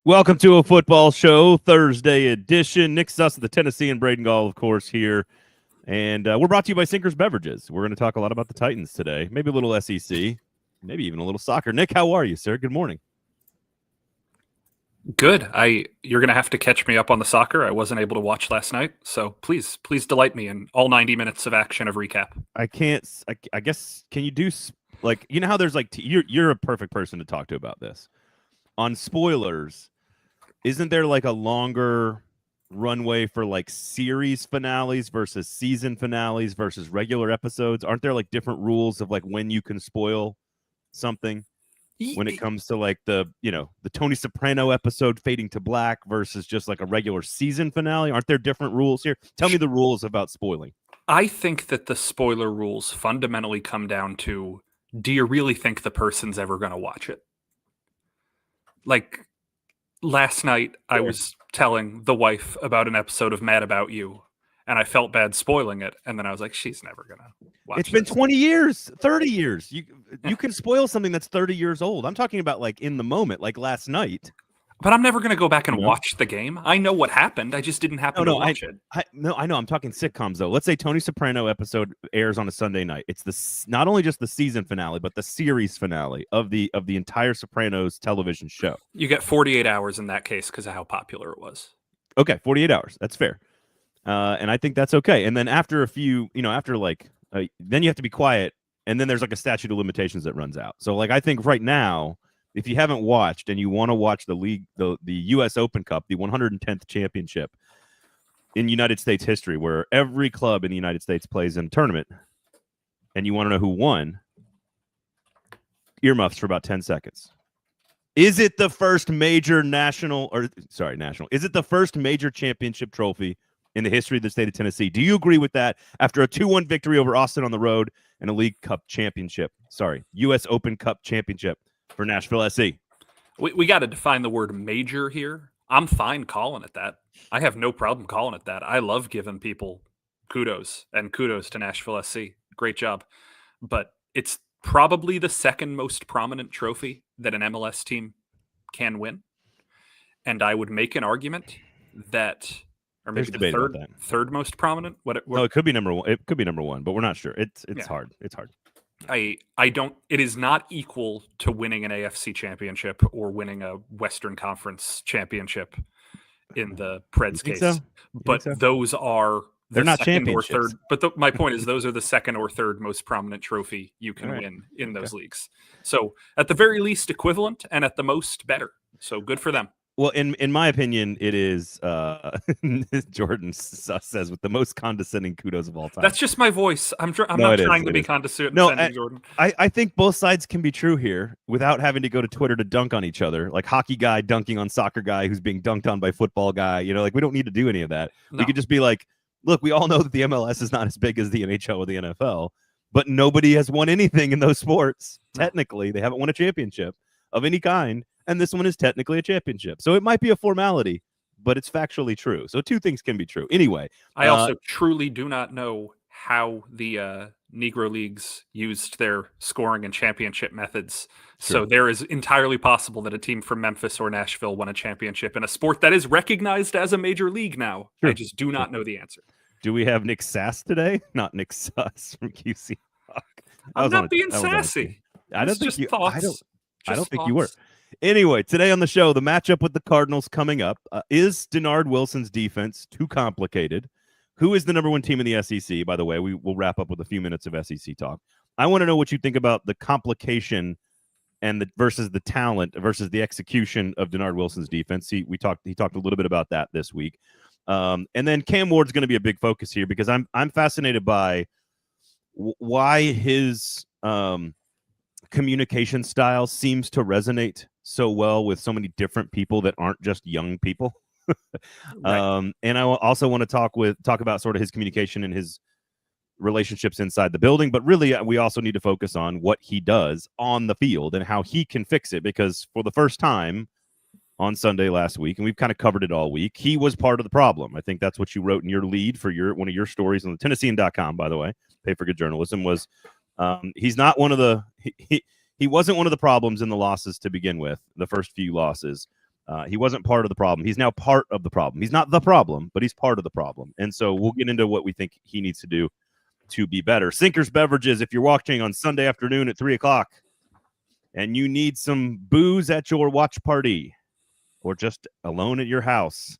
Welcome to a football show, Thursday edition. Nick Suss of the Tennessee and Braden Gall, of course, here. And we're brought to you by Sinkers Beverages. We're going to talk a lot about the Titans today, maybe a little SEC, maybe even a little soccer. Nick, how are you, sir? Good morning. Good. You're going to have to catch me up on the soccer. I wasn't able to watch last night, so please delight me in all 90 minutes of action of recap. I guess, can you do, like, you know how there's, like, you're a perfect person to talk to about this. On spoilers, isn't there, like, a longer runway for, like, series finales versus season finales versus regular episodes? Aren't there, like, different rules of, like, when you can spoil something? When it comes to, like, the Tony Soprano episode fading to black versus just like a regular season finale, aren't there different rules here? Tell me the rules about spoiling. I think that the spoiler rules fundamentally come down to, do you really think the person's ever going to watch it? Like, last night I was telling the wife about an episode of Mad About You, and I felt bad spoiling it, and then I was like, she's never going to watch it. It's been 20 years, 30 years. You can spoil something that's 30 years old. I'm talking about, like, in the moment, like last night. But I'm never going to go back and watch the game. I know what happened. I just didn't happen to watch it. I know. I'm talking sitcoms, though. Let's say Tony Soprano episode airs on a Sunday night. It's not only just the season finale, but the series finale of the entire Sopranos television show. You get 48 hours in that case because of how popular it was. Okay, 48 hours. That's fair. And I think that's okay. And then after a few, after like, then you have to be quiet. And then there's like a statute of limitations that runs out. So like, I think right now, if you haven't watched and you want to watch the league, the U.S. Open Cup, the 110th championship in United States history, where every club in the United States plays in a tournament, and you want to know who won, earmuffs for about 10 seconds. Is it the first major national? Is it the first major championship trophy in the history of the state of Tennessee? Do you agree with that? After a 2-1 victory over Austin on the road and a League Cup championship, U.S. Open Cup championship for Nashville SC. We got to define the word major here. I'm fine calling it that. I have no problem calling it that. I love giving people kudos, and kudos to Nashville SC. Great job. But it's probably the second most prominent trophy that an MLS team can win. And I would make an argument that, or maybe the third most prominent. No, it could be number one. It could be number one, but we're not sure. It's hard. It's hard. I don't. It is not equal to winning an AFC championship or winning a Western Conference championship in the Preds case. So? But those are they're not championships. Or third. But my point is, those are the second or third most prominent trophy you can win in those leagues. So at the very least, equivalent, and at the most, better. So good for them. Well, in my opinion, it is Jordan says with the most condescending kudos of all time. That's just my voice. I'm not trying to be condescending, Jordan. I think both sides can be true here without having to go to Twitter to dunk on each other, like hockey guy dunking on soccer guy who's being dunked on by football guy. Like we don't need to do any of that. No. We could just be like, look, we all know that the MLS is not as big as the NHL or the NFL, but nobody has won anything in those sports. Technically, they haven't won a championship of any kind. And this one is technically a championship. So it might be a formality, but it's factually true. So two things can be true. Anyway. I also truly do not know how the Negro Leagues used their scoring and championship methods. True. So there is entirely possible that a team from Memphis or Nashville won a championship in a sport that is recognized as a major league now. True. I just do not know the answer. Do we have Nick Sass today? Not Nick Suss from QC Hawk. I'm not being sassy. I don't think you thoughts. I don't think you were. Anyway, today on the show, the matchup with the Cardinals coming up. Is Denard Wilson's defense too complicated? Who is the number one team in the SEC? By the way, we will wrap up with a few minutes of SEC talk. I want to know what you think about the complication and versus the talent versus the execution of Denard Wilson's defense. He talked a little bit about that this week. And then Cam Ward's going to be a big focus here because I'm fascinated by why his communication style seems to resonate so well with so many different people that aren't just young people. Right. And I also want to talk about sort of his communication and his relationships inside the building, but really we also need to focus on what he does on the field and how he can fix it, because for the first time on Sunday last week, and we've kind of covered it all week, he was part of the problem. I think that's what you wrote in your lead for one of your stories on the Tennessean.com, by the way, pay for good journalism, was he's not one of the he wasn't one of the problems in the losses to begin with, the first few losses. He wasn't part of the problem. He's now part of the problem. He's not the problem, but he's part of the problem. And so we'll get into what we think he needs to do to be better. Sinkers Beverages, if you're watching on Sunday afternoon at 3 o'clock and you need some booze at your watch party or just alone at your house,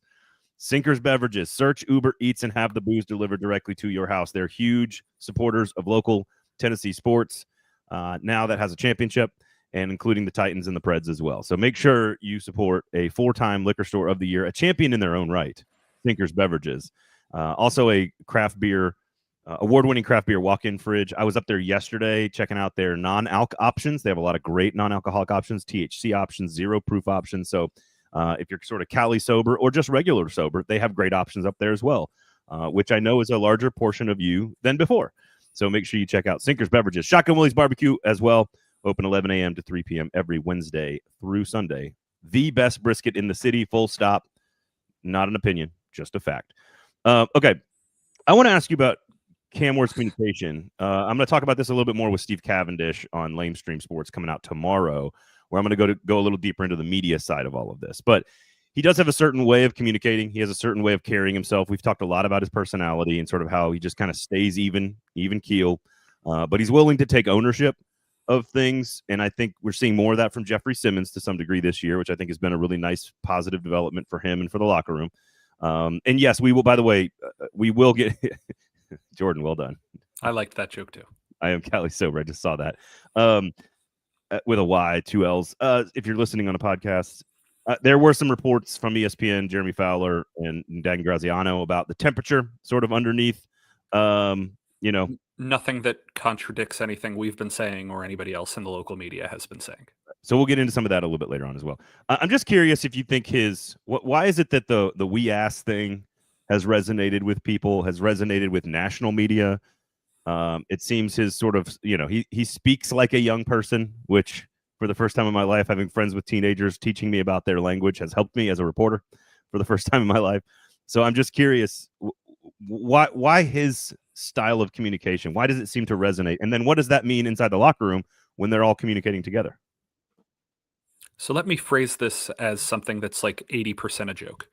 Sinkers Beverages, search Uber Eats and have the booze delivered directly to your house. They're huge supporters of local Tennessee sports. Now that has a championship, and including the Titans and the Preds as well. So make sure you support a 4-time liquor store of the year, a champion in their own right, Sinkers Beverages. Also a craft beer, award-winning craft beer walk-in fridge. I was up there yesterday checking out their non-alc options. They have a lot of great non-alcoholic options, THC options, zero-proof options. So if you're sort of Cali sober or just regular sober, they have great options up there as well, which I know is a larger portion of you than before. So make sure you check out Sinkers Beverages. Shotgun Willie's Barbecue as well. Open 11 a.m. to 3 p.m. every Wednesday through Sunday. The best brisket in the city, full stop. Not an opinion, just a fact. Okay, I want to ask you about Cam Ward's communication. I'm going to talk about this a little bit more with Steve Cavendish on Lamestream Sports coming out tomorrow, where I'm going to go a little deeper into the media side of all of this. But he does have a certain way of communicating. He has a certain way of carrying himself. We've talked a lot about his personality and sort of how he just kind of stays even keel. But he's willing to take ownership of things, and I think we're seeing more of that from Jeffrey Simmons to some degree this year, which I think has been a really nice positive development for him and for the locker room. And yes, we will, by the way, we will get Jordan, well done. I liked that joke too. I am Cali sober. I just saw that. With a Y, 2 L's. If you're listening on a podcast, there were some reports from ESPN, Jeremy Fowler and Dan Graziano about the temperature sort of underneath, Nothing that contradicts anything we've been saying or anybody else in the local media has been saying. So we'll get into some of that a little bit later on as well. I'm just curious if you think why is it that the we ass thing has resonated with people, has resonated with national media? It seems his sort of, he speaks like a young person, which for the first time in my life, having friends with teenagers teaching me about their language has helped me as a reporter for the first time in my life. So I'm just curious, why his style of communication? Why does it seem to resonate? And then what does that mean inside the locker room when they're all communicating together? So let me phrase this as something that's like 80% a joke.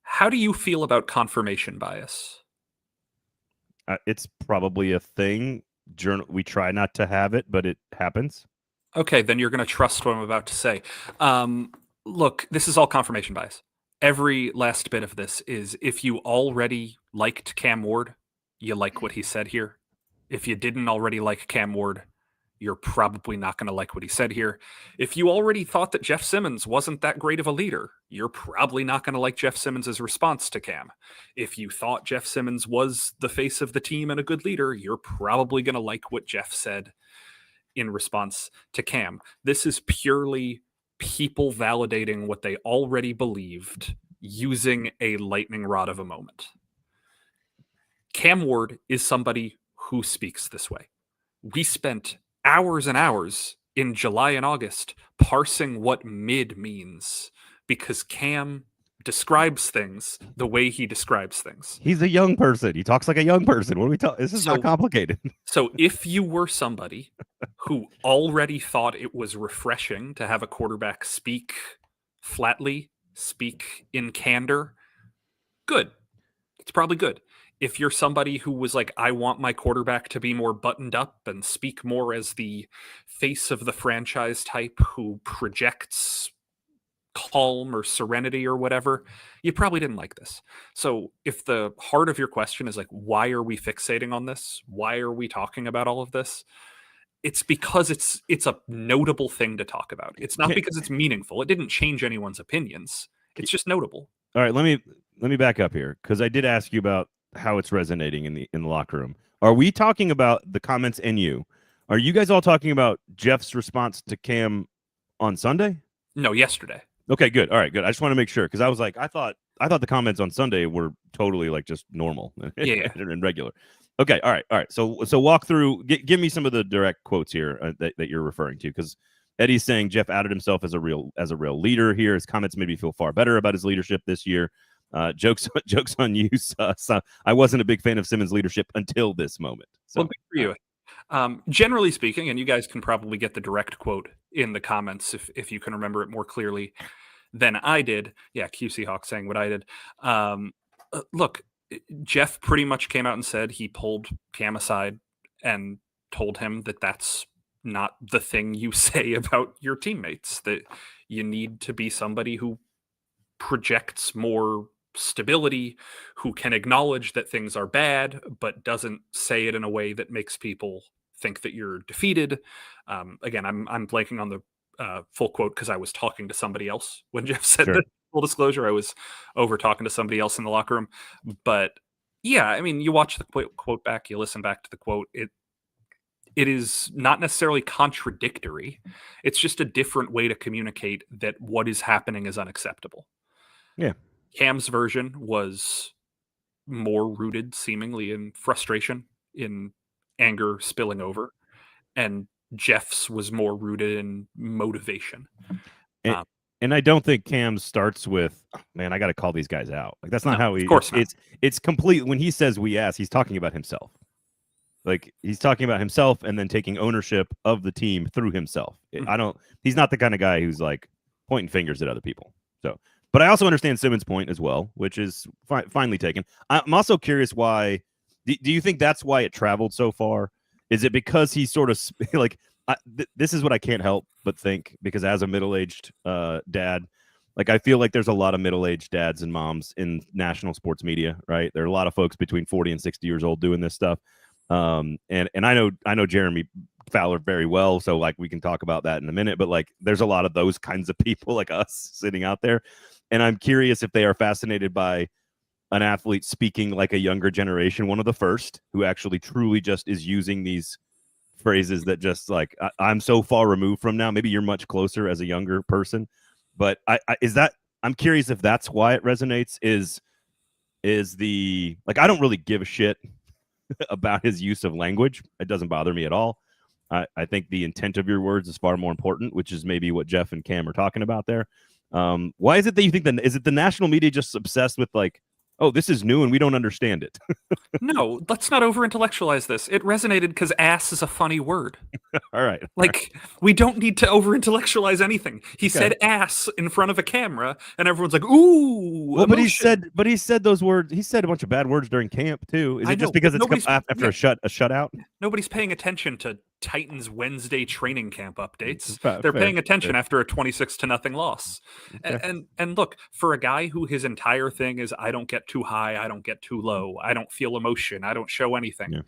How do you feel about confirmation bias? It's probably a thing. We try not to have it, but it happens. Okay, then you're going to trust what I'm about to say. Look, this is all confirmation bias. Every last bit of this is if you already liked Cam Ward, you like what he said here. If you didn't already like Cam Ward, you're probably not going to like what he said here. If you already thought that Jeff Simmons wasn't that great of a leader, you're probably not going to like Jeff Simmons' response to Cam. If you thought Jeff Simmons was the face of the team and a good leader, you're probably going to like what Jeff said in response to Cam. This is purely people validating what they already believed using a lightning rod of a moment. Cam Ward is somebody who speaks this way. We spent hours and hours in July and August parsing what mid means because Cam describes things the way he describes things. He's a young person. He talks like a young person. What are we talking? This is not complicated. So if you were somebody who already thought it was refreshing to have a quarterback speak flatly, speak in candor, good. It's probably good. If you're somebody who was like, I want my quarterback to be more buttoned up and speak more as the face of the franchise type who projects calm or serenity or whatever, you probably didn't like this. So if the heart of your question is like, why are we fixating on this? Why are we talking about all of this? It's because it's a notable thing to talk about. It's not because it's meaningful. It didn't change anyone's opinions. It's just notable. All right, let me back up here because I did ask you about how it's resonating in the locker room. Are we talking about the comments and you? Are you guys all talking about Jeff's response to Cam on Sunday? No, yesterday. Okay, good. All right, good. I just want to make sure because I was like, I thought the comments on Sunday were totally like just normal and regular. Okay, all right. So walk through. Give me some of the direct quotes here that you're referring to because Eddie's saying Jeff outed himself as a real leader here. His comments made me feel far better about his leadership this year. Jokes on you. So I wasn't a big fan of Simmons' leadership until this moment. So, well, good for you. Generally speaking, and you guys can probably get the direct quote in the comments if you can remember it more clearly, than I did. Yeah, QC Hawk saying what I did. Look, Jeff pretty much came out and said he pulled Cam aside and told him that that's not the thing you say about your teammates, that you need to be somebody who projects more stability, who can acknowledge that things are bad, but doesn't say it in a way that makes people think that you're defeated. Again, I'm blanking on the full quote because I was talking to somebody else when Jeff said Sure. that. Full disclosure, I was over talking to somebody else in the locker room. But yeah, I mean, you watch the quote back, you listen back to the quote. It is not necessarily contradictory. It's just a different way to communicate that what is happening is unacceptable. Yeah. Cam's version was more rooted seemingly in frustration, in anger spilling over, and Jeff's was more rooted in motivation. And I don't think Cam starts with, oh, man, I got to call these guys out. Like, that's not how he. Of course not. It's complete. When he says we ask, he's talking about himself. Like, he's talking about himself and then taking ownership of the team through himself. He's not the kind of guy who's like pointing fingers at other people. So, but I also understand Simmons' point as well, which is finally taken. I'm also curious why. Do you think that's why it traveled so far? Is it because he sort of like? This is what I can't help but think, because as a middle-aged dad, like, I feel like there's a lot of middle-aged dads and moms in national sports media, right? There are a lot of folks between 40 and 60 years old doing this stuff. And I know Jeremy Fowler very well, so like we can talk about that in a minute, but like there's a lot of those kinds of people like us sitting out there. And I'm curious if they are fascinated by an athlete speaking like a younger generation, one of the first who actually truly just is using these phrases that just like I'm so far removed from now. Maybe you're much closer as a younger person, but I'm curious if that's why it resonates. Is the like, I don't really give a shit about his use of language. It doesn't bother me at all. I think the intent of your words is far more important, which is maybe what Jeff and Cam are talking about there. Why is it that you think is it the national media just obsessed with like, oh, this is new and we don't understand it? No, let's not over-intellectualize this. It resonated because ass is a funny word. All right. Like, we don't need to over-intellectualize anything. He said ass in front of a camera, and everyone's like, ooh, well, emotion. but he said those words. He said a bunch of bad words during camp too. Is it just because it's after a shutout? Nobody's paying attention to Titans Wednesday training camp updates. Fair, They're paying attention after a 26-0 loss. Okay. And look, for a guy who his entire thing is, I don't get too high, I don't get too low, I don't feel emotion, I don't show anything. Yeah.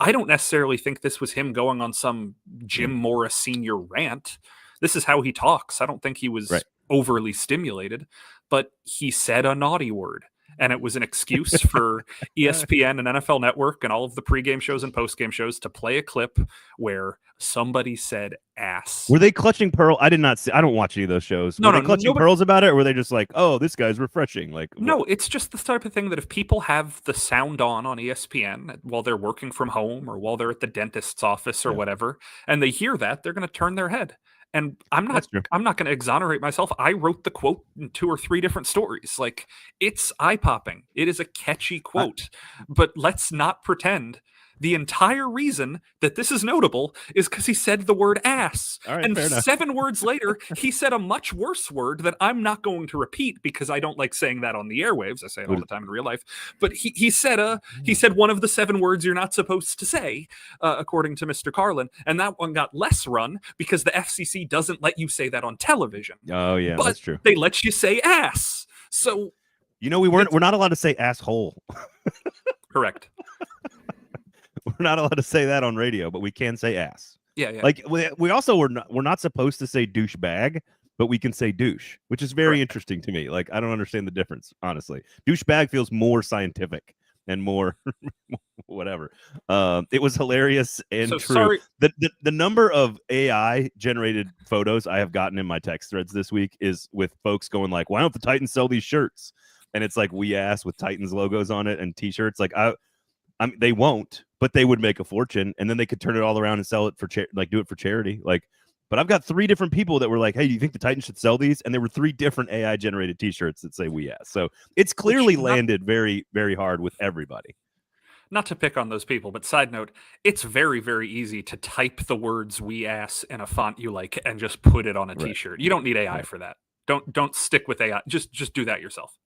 I don't necessarily think this was him going on some Jim Morris senior rant. This is how he talks. I don't think he was overly stimulated, but he said a naughty word. And it was an excuse for ESPN and NFL Network and all of the pregame shows and postgame shows to play a clip where somebody said ass. Were they clutching pearl? I did not see. I don't watch any of those shows. Were they clutching pearls about it, or were they just like, "Oh, this guy's refreshing"? Like, no, it's just the type of thing that if people have the sound on ESPN while they're working from home or while they're at the dentist's office or whatever, and they hear that, they're going to turn their head. And I'm not going to exonerate myself. I wrote the quote in 2 or 3 different stories. Like, it's eye-popping. It is a catchy quote. But let's not pretend the entire reason that this is notable is because he said the word ass. Right, and 7 words later, he said a much worse word that I'm not going to repeat because I don't like saying that on the airwaves. I say it all the time in real life. But he said one of the 7 words you're not supposed to say, according to Mr. Carlin. And that one got less run because the FCC doesn't let you say that on television. Oh, yeah, but that's true. They let you say ass. So, we're not allowed to say asshole. Correct. We're not allowed to say that on radio, but we can say ass. Yeah. Like, we also we're not supposed to say douchebag, but we can say douche, which is very interesting to me. Like, I don't understand the difference, honestly. Douchebag feels more scientific and more whatever. It was hilarious and true. Sorry. The number of AI generated photos I have gotten in my text threads this week is with folks going like, "Why don't the Titans sell these shirts?" And it's like, "We ass" with Titans logos on it and T-shirts. Like, they won't, but they would make a fortune, and then they could turn it all around and sell it for do it for charity. Like, but I've got 3 different people that were like, "Hey, do you think the Titans should sell these?" And there were 3 different AI generated T-shirts that say "We ass." So it's clearly landed very, very hard with everybody. Not to pick on those people, but side note, it's very, very easy to type the words "we ass" in a font you like and just put it on a T-shirt. You don't need AI for that. Don't stick with AI. Just do that yourself.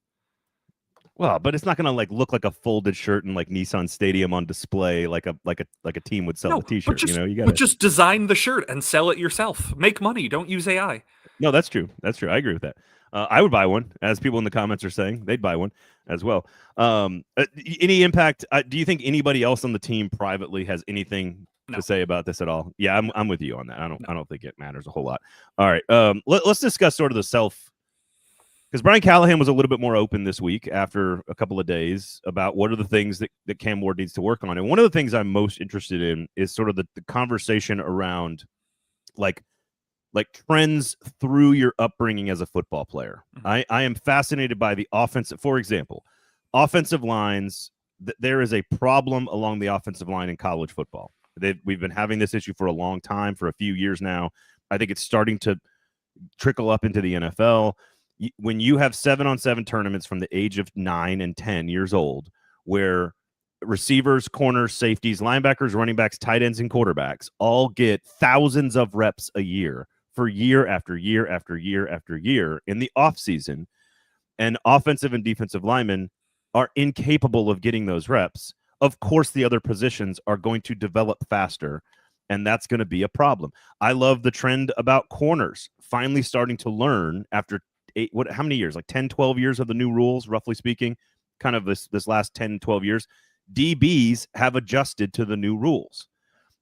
Well, but it's not going to like look like a folded shirt in like Nissan Stadium on display, like a team would sell the T-shirt. But just design the shirt and sell it yourself. Make money. Don't use AI. No, that's true. That's true. I agree with that. I would buy one, as people in the comments are saying. They'd buy one as well. Any impact? Do you think anybody else on the team privately has anything to say about this at all? Yeah, I'm with you on that. I don't think it matters a whole lot. All right. Let's discuss sort of the self. Because Brian Callahan was a little bit more open this week after a couple of days about what are the things that Cam Ward needs to work on. And one of the things I'm most interested in is sort of the conversation around like trends through your upbringing as a football player. Mm-hmm. I am fascinated by the offensive, for example, offensive lines. There is a problem along the offensive line in college football. We've been having this issue for a long time, for a few years now. I think it's starting to trickle up into the NFL. When you have 7-on-7 tournaments from the age of 9 and 10 years old, where receivers, corners, safeties, linebackers, running backs, tight ends, and quarterbacks all get thousands of reps a year for year after year after year after year in the offseason, and offensive and defensive linemen are incapable of getting those reps, of course the other positions are going to develop faster, and that's going to be a problem. I love the trend about corners finally starting to learn after how many years? Like 10, 12 years of the new rules, roughly speaking, kind of this last 10, 12 years. DBs have adjusted to the new rules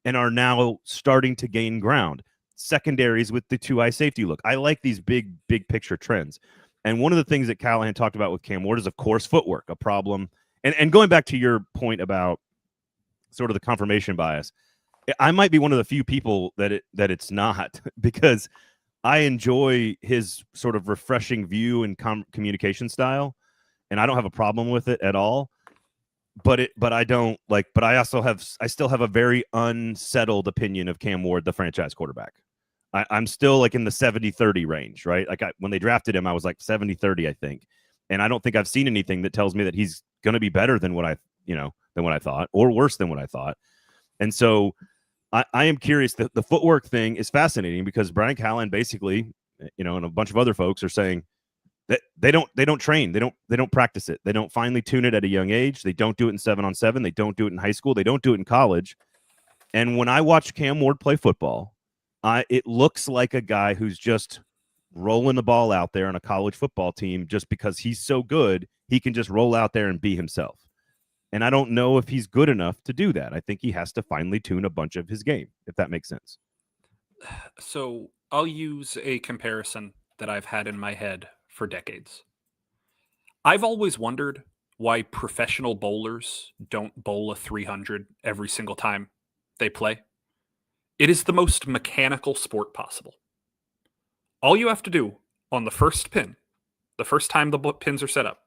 and are now starting to gain ground. Secondaries with the 2-eye safety look. I like these big picture trends. And one of the things that Callahan talked about with Cam Ward is, of course, footwork, a problem. And going back to your point about sort of the confirmation bias, I might be one of the few people that it's not, because I enjoy his sort of refreshing view and communication style, and I don't have a problem with it at all. But I still have a very unsettled opinion of Cam Ward, the franchise quarterback. I'm still like in the 70-30 range, right? Like when they drafted him, I was like 70-30, I think. And I don't think I've seen anything that tells me that he's going to be better than what I thought, or worse than what I thought. And so I am curious. The footwork thing is fascinating, because Brian Callahan basically, and a bunch of other folks are saying that they don't train, they don't practice it, they don't finely tune it at a young age, they don't do it in 7-on-7, they don't do it in high school, they don't do it in college. And when I watch Cam Ward play football, it looks like a guy who's just rolling the ball out there on a college football team just because he's so good, he can just roll out there and be himself. And I don't know if he's good enough to do that. I think he has to finally tune a bunch of his game, if that makes sense. So I'll use a comparison that I've had in my head for decades. I've always wondered why professional bowlers don't bowl a 300 every single time they play. It is the most mechanical sport possible. All you have to do on the first pin, the first time the pins are set up,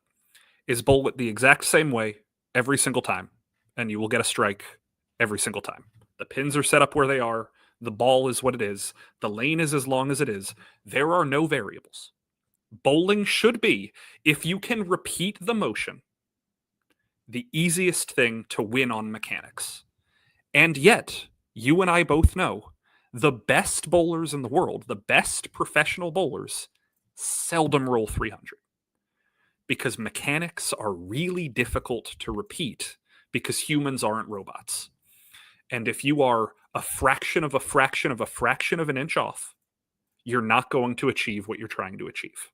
is bowl it the exact same way every single time, and you will get a strike every single time. The pins are set up where they are. The ball is what it is. The lane is as long as it is. There are no variables. Bowling should be, if you can repeat the motion, the easiest thing to win on mechanics. And yet, you and I both know, the best bowlers in the world, the best professional bowlers, seldom roll 300. Because mechanics are really difficult to repeat, because humans aren't robots. And if you are a fraction of a fraction of a fraction of an inch off, you're not going to achieve what you're trying to achieve.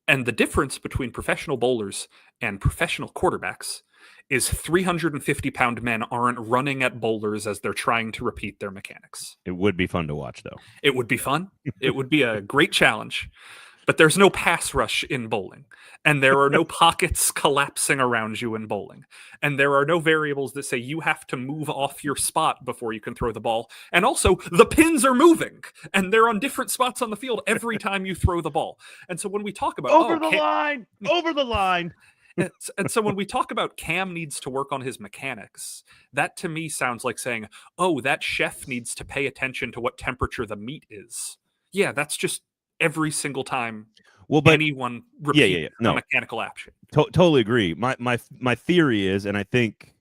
And the difference between professional bowlers and professional quarterbacks is 350-pound men aren't running at bowlers as they're trying to repeat their mechanics. It would be fun to watch, though. It would be fun. It would be a great challenge. But there's no pass rush in bowling, and there are no pockets collapsing around you in bowling, and there are no variables that say you have to move off your spot before you can throw the ball. And also, the pins are moving, and they're on different spots on the field every time you throw the ball. And so when we talk about over the line, and so when we talk about Cam needs to work on his mechanics, that to me sounds like saying, oh, that chef needs to pay attention to what temperature the meat is. Yeah, that's just every single time anyone repeats a mechanical action. Totally agree. My theory is, and I think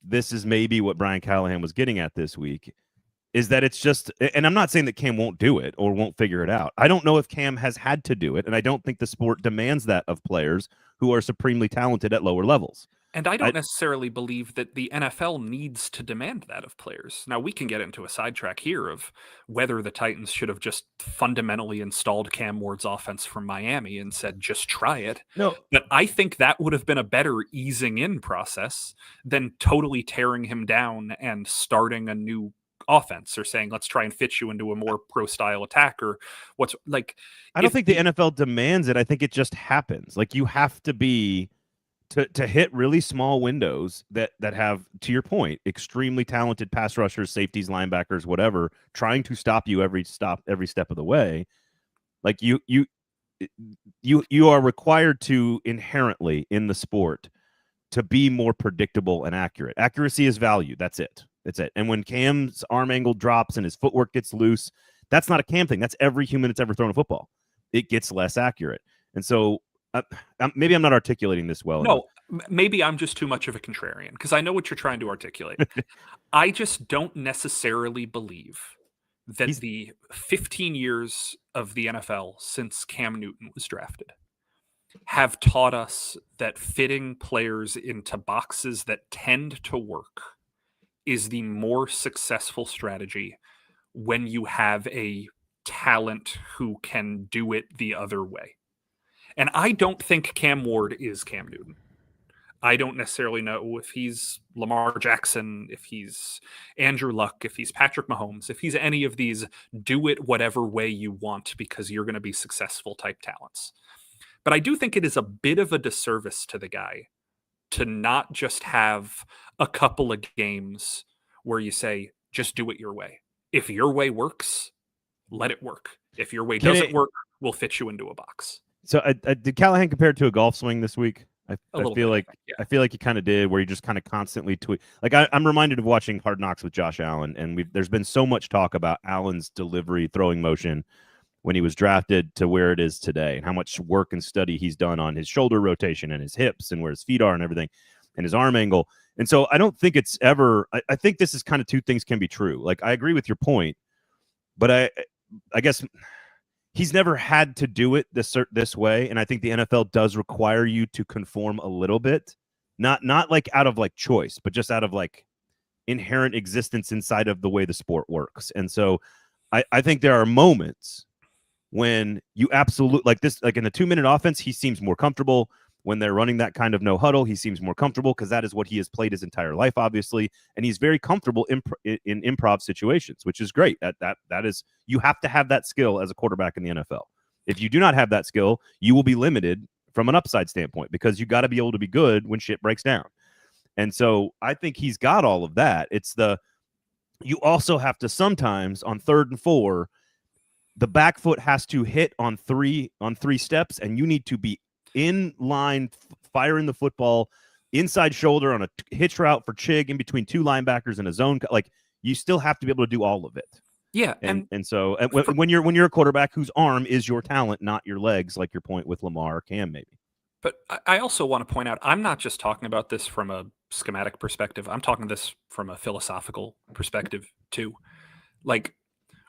this is maybe what Brian Callahan was getting at this week, is that it's just, and I'm not saying that Cam won't do it or won't figure it out. I don't know if Cam has had to do it, and I don't think the sport demands that of players who are supremely talented at lower levels. And I don't necessarily believe that the NFL needs to demand that of players. Now, we can get into a sidetrack here of whether the Titans should have just fundamentally installed Cam Ward's offense from Miami and said, just try it. No, But I think that would have been a better easing in process than totally tearing him down and starting a new offense, or saying, let's try and fit you into a more pro style attack, or what's like. I don't think the NFL demands it. I think it just happens. Like, you have to be to hit really small windows that have, to your point, extremely talented pass rushers, safeties, linebackers, whatever, trying to stop you every step of the way. Like, you are required to inherently in the sport to be more predictable and accurate. Accuracy is value. That's it. And when Cam's arm angle drops and his footwork gets loose, that's not a Cam thing. That's every human that's ever thrown a football. It gets less accurate. And so maybe I'm not articulating this well enough. Maybe I'm just too much of a contrarian, because I know what you're trying to articulate. I just don't necessarily believe that the 15 years of the NFL since Cam Newton was drafted have taught us that fitting players into boxes that tend to work is the more successful strategy when you have a talent who can do it the other way. And I don't think Cam Ward is Cam Newton. I don't necessarily know if he's Lamar Jackson, if he's Andrew Luck, if he's Patrick Mahomes, if he's any of these do it whatever way you want because you're going to be successful type talents. But I do think it is a bit of a disservice to the guy to not just have a couple of games where you say, just do it your way. If your way works, let it work. If your way doesn't work, we'll fit you into a box. So did Callahan compare it to a golf swing this week? I feel like he kind of did, where he just kind of constantly tweet. Like, I'm reminded of watching Hard Knocks with Josh Allen, and there's been so much talk about Allen's delivery, throwing motion when he was drafted to where it is today, and how much work and study he's done on his shoulder rotation and his hips and where his feet are and everything, and his arm angle. And so I don't think it's ever. I think this is kind of two things can be true. Like, I agree with your point, but I guess he's never had to do it this way, and I think the NFL does require you to conform a little bit, not like out of like choice, but just out of like inherent existence inside of the way the sport works. And so I think there are moments when you absolutely like this, like in the 2-minute offense, he seems more comfortable. When they're running that kind of no huddle, he seems more comfortable because that is what he has played his entire life, obviously, and he's very comfortable in improv situations, which is great. That is, you have to have that skill as a quarterback in the NFL. If you do not have that skill, you will be limited from an upside standpoint, because you got to be able to be good when shit breaks down. And so I think he's got all of that. You also have to sometimes on 3rd and 4, the back foot has to hit on three steps, and you need to be in line, firing the football inside shoulder on a hitch route for Chig in between 2 linebackers in a zone. Like, you still have to be able to do all of it. Yeah. And so when you're a quarterback whose arm is your talent, not your legs, like your point with Lamar or Cam, maybe. But I also want to point out, I'm not just talking about this from a schematic perspective. I'm talking this from a philosophical perspective too. Like,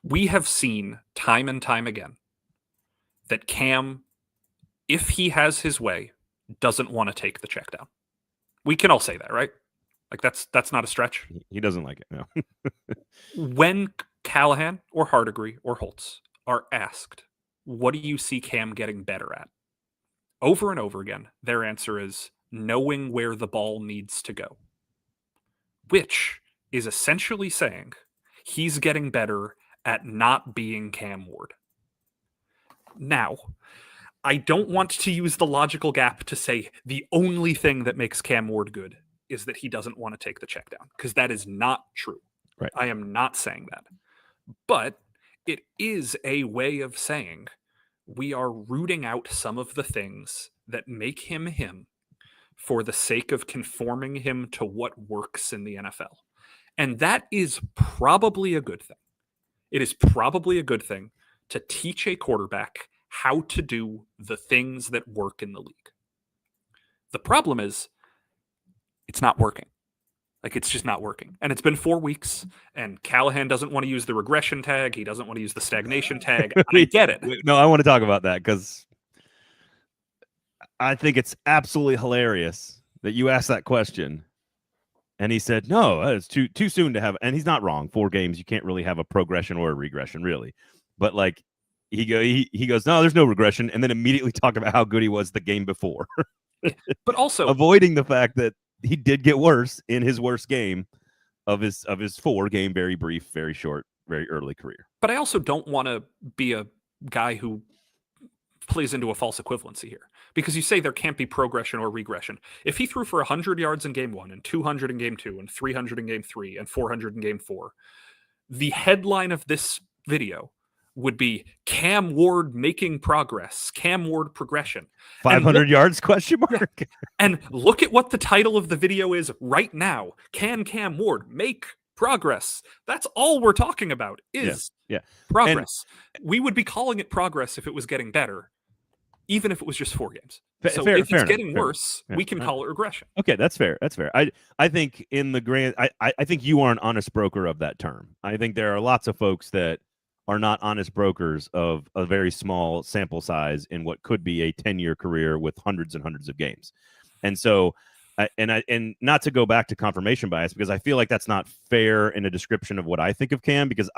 we have seen time and time again that Cam, if he has his way, doesn't want to take the check down. We can all say that, right? Like, that's not a stretch. He doesn't like it, no. When Callahan or Hardigree or Holtz are asked, what do you see Cam getting better at? Over and over again, their answer is knowing where the ball needs to go, which is essentially saying he's getting better at not being Cam Ward. Now, I don't want to use the logical gap to say the only thing that makes Cam Ward good is that he doesn't want to take the check down, because that is not true. Right. I am not saying that. But it is a way of saying we are rooting out some of the things that make him him for the sake of conforming him to what works in the NFL. And that is probably a good thing. It is probably a good thing to teach a quarterback how to do the things that work in the league. The problem is, it's not working. Like, it's just not working. And it's been 4 weeks, and Callahan doesn't want to use the regression tag. He doesn't want to use the stagnation tag. And I get it. No, I want to talk about that because I think it's absolutely hilarious that you asked that question. And he said, no, it's too soon to have. And he's not wrong. 4 games, you can't really have a progression or a regression, really. But like, he goes, no, there's no regression. And then immediately talk about how good he was the game before. But also avoiding the fact that he did get worse in his worst game of his 4-game, very brief, very short, very early career. But I also don't want to be a guy who plays into a false equivalency here, because you say there can't be progression or regression. If he threw for 100 yards in game 1 and 200 in game 2 and 300 in game 3 and 400 in game 4, the headline of this video would be Cam Ward making progress, Cam Ward progression. 500 yards, question mark? Yeah. And look at what the title of the video is right now. Can Cam Ward make progress? That's all we're talking about is progress. And we would be calling it progress if it was getting better, even if it was just 4 games. So if it's getting worse, we can call it regression. Okay, that's fair. That's fair. I think in the grand, I think you are an honest broker of that term. I think there are lots of folks that are not honest brokers of a very small sample size in what could be a 10-year career with hundreds and hundreds of games. And so, and not to go back to confirmation bias, because I feel like that's not fair in a description of what I think of Cam, because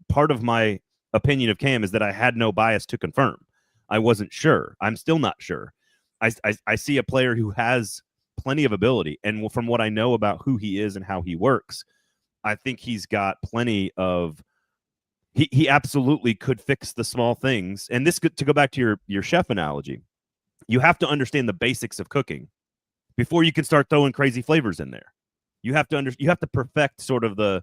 part of my opinion of Cam is that I had no bias to confirm. I wasn't sure. I'm still not sure. I see a player who has plenty of ability, and from what I know about who he is and how he works, I think he's got plenty of. He absolutely could fix the small things. And this, to go back to your chef analogy, you have to understand the basics of cooking before you can start throwing crazy flavors in there. You have to perfect sort of the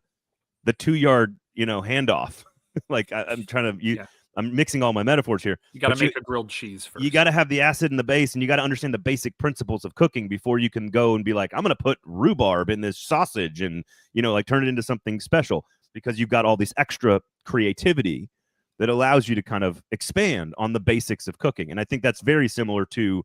2-yard, handoff. Like I'm trying to I'm mixing all my metaphors here. You got to make a grilled cheese first. You got to have the acid in the base, and you got to understand the basic principles of cooking before you can go and be like, I'm going to put rhubarb in this sausage and, like turn it into something special, because you've got all this extra creativity that allows you to kind of expand on the basics of cooking. And I think that's very similar to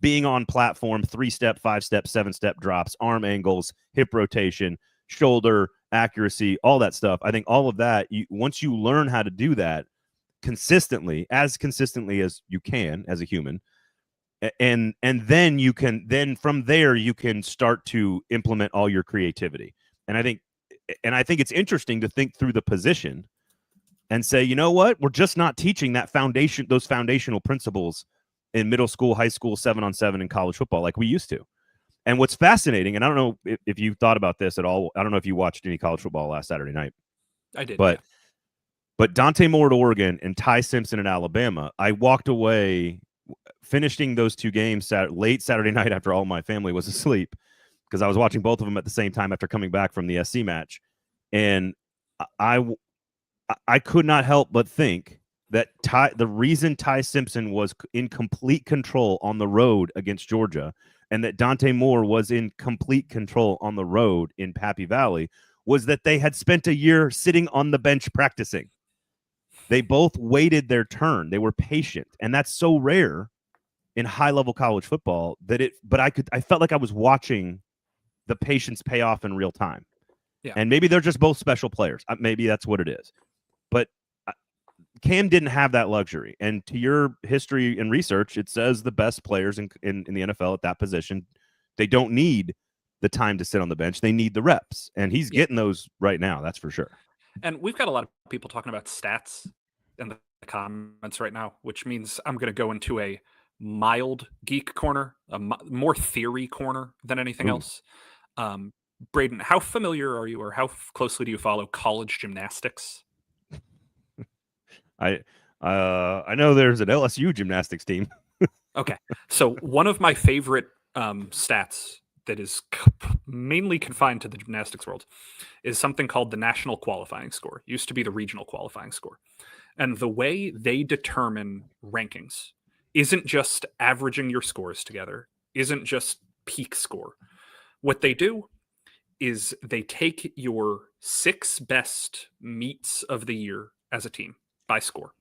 being on platform, 3-step, 5-step, 7-step drops, arm angles, hip rotation, shoulder accuracy, all that stuff. I think all of that, once you learn how to do that consistently as you can as a human, and then from there you can start to implement all your creativity. And I think it's interesting to think through the position and say, you know what, we're just not teaching those foundational principles in middle school, high school, 7-on-7, and college football like we used to. And what's fascinating, and I don't know if you thought about this at all. I don't know if you watched any college football last Saturday night. I did. But Dante Moore at Oregon and Ty Simpson at Alabama, I walked away finishing those 2 games late Saturday night after all my family was asleep, because I was watching both of them at the same time after coming back from the SC match. And I could not help but think that the reason Ty Simpson was in complete control on the road against Georgia, and that Dante Moore was in complete control on the road in Pappy Valley, was that they had spent a year sitting on the bench practicing. They both waited their turn. They were patient. And that's so rare in high-level college football but I felt like I was watching the patience pay off in real time. Yeah. And maybe they're just both special players. Maybe that's what it is. But Cam didn't have that luxury. And to your history and research, it says the best players in the NFL at that position, they don't need the time to sit on the bench. They need the reps. And he's getting those right now. That's for sure. And we've got a lot of people talking about stats in the comments right now, which means I'm going to go into a mild geek corner, a more theory corner than anything else. Braden, how familiar are you, or how closely do you follow college gymnastics? I know there's an LSU gymnastics team. Okay. So one of my favorite stats that is mainly confined to the gymnastics world is something called the national qualifying score. It used to be the regional qualifying score. And the way they determine rankings isn't just averaging your scores together, isn't just peak score. What they do is they take your 6 best meets of the year as a team by score.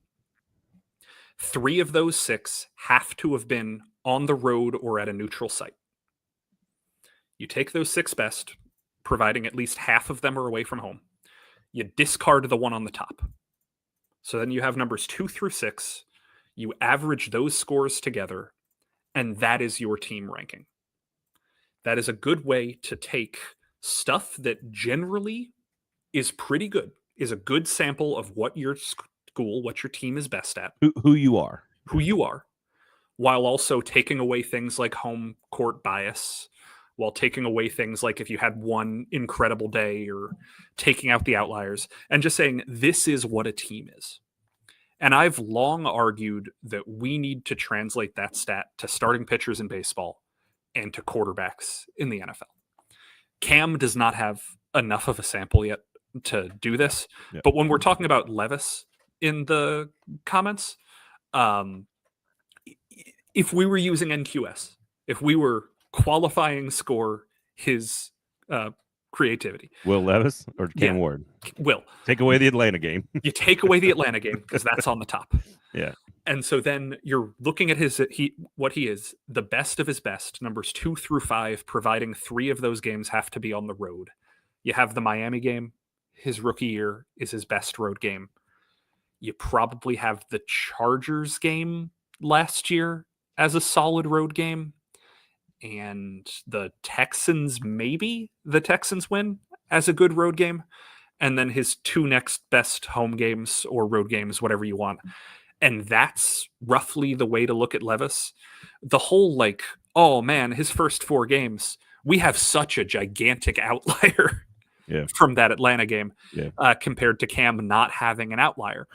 3 of those 6 have to have been on the road or at a neutral site. You take those 6 best, providing at least half of them are away from home. You discard the one on the top. So then you have numbers 2 through 6. You average those scores together, and that is your team ranking. That is a good way to take stuff that generally is pretty good, is a good sample of what your school, what your team is best at, who you are, while also taking away things like home court bias, while taking away things like if you had one incredible day or taking out the outliers, and just saying this is what a team is. And I've long argued that we need to translate that stat to starting pitchers in baseball and to quarterbacks in the NFL. Cam does not have enough of a sample yet to do this. Yeah. But when we're talking about Levis in the comments, if we were using NQS, if we were qualifying score his creativity. Will Levis or Cam Ward? Will. Take away the Atlanta game. You take away the Atlanta game because that's on the top. Yeah. And so then you're looking at what he is, the best of his best, numbers 2 through 5, providing 3 of those games have to be on the road. You have the Miami game. His rookie year is his best road game. You probably have the Chargers game last year as a solid road game. And the Texans, maybe the Texans win as a good road game. And then his 2 next best home games or road games, whatever you want. And that's roughly the way to look at Levis. The whole oh man, his first 4 games, we have such a gigantic outlier from that Atlanta game compared to Cam not having an outlier.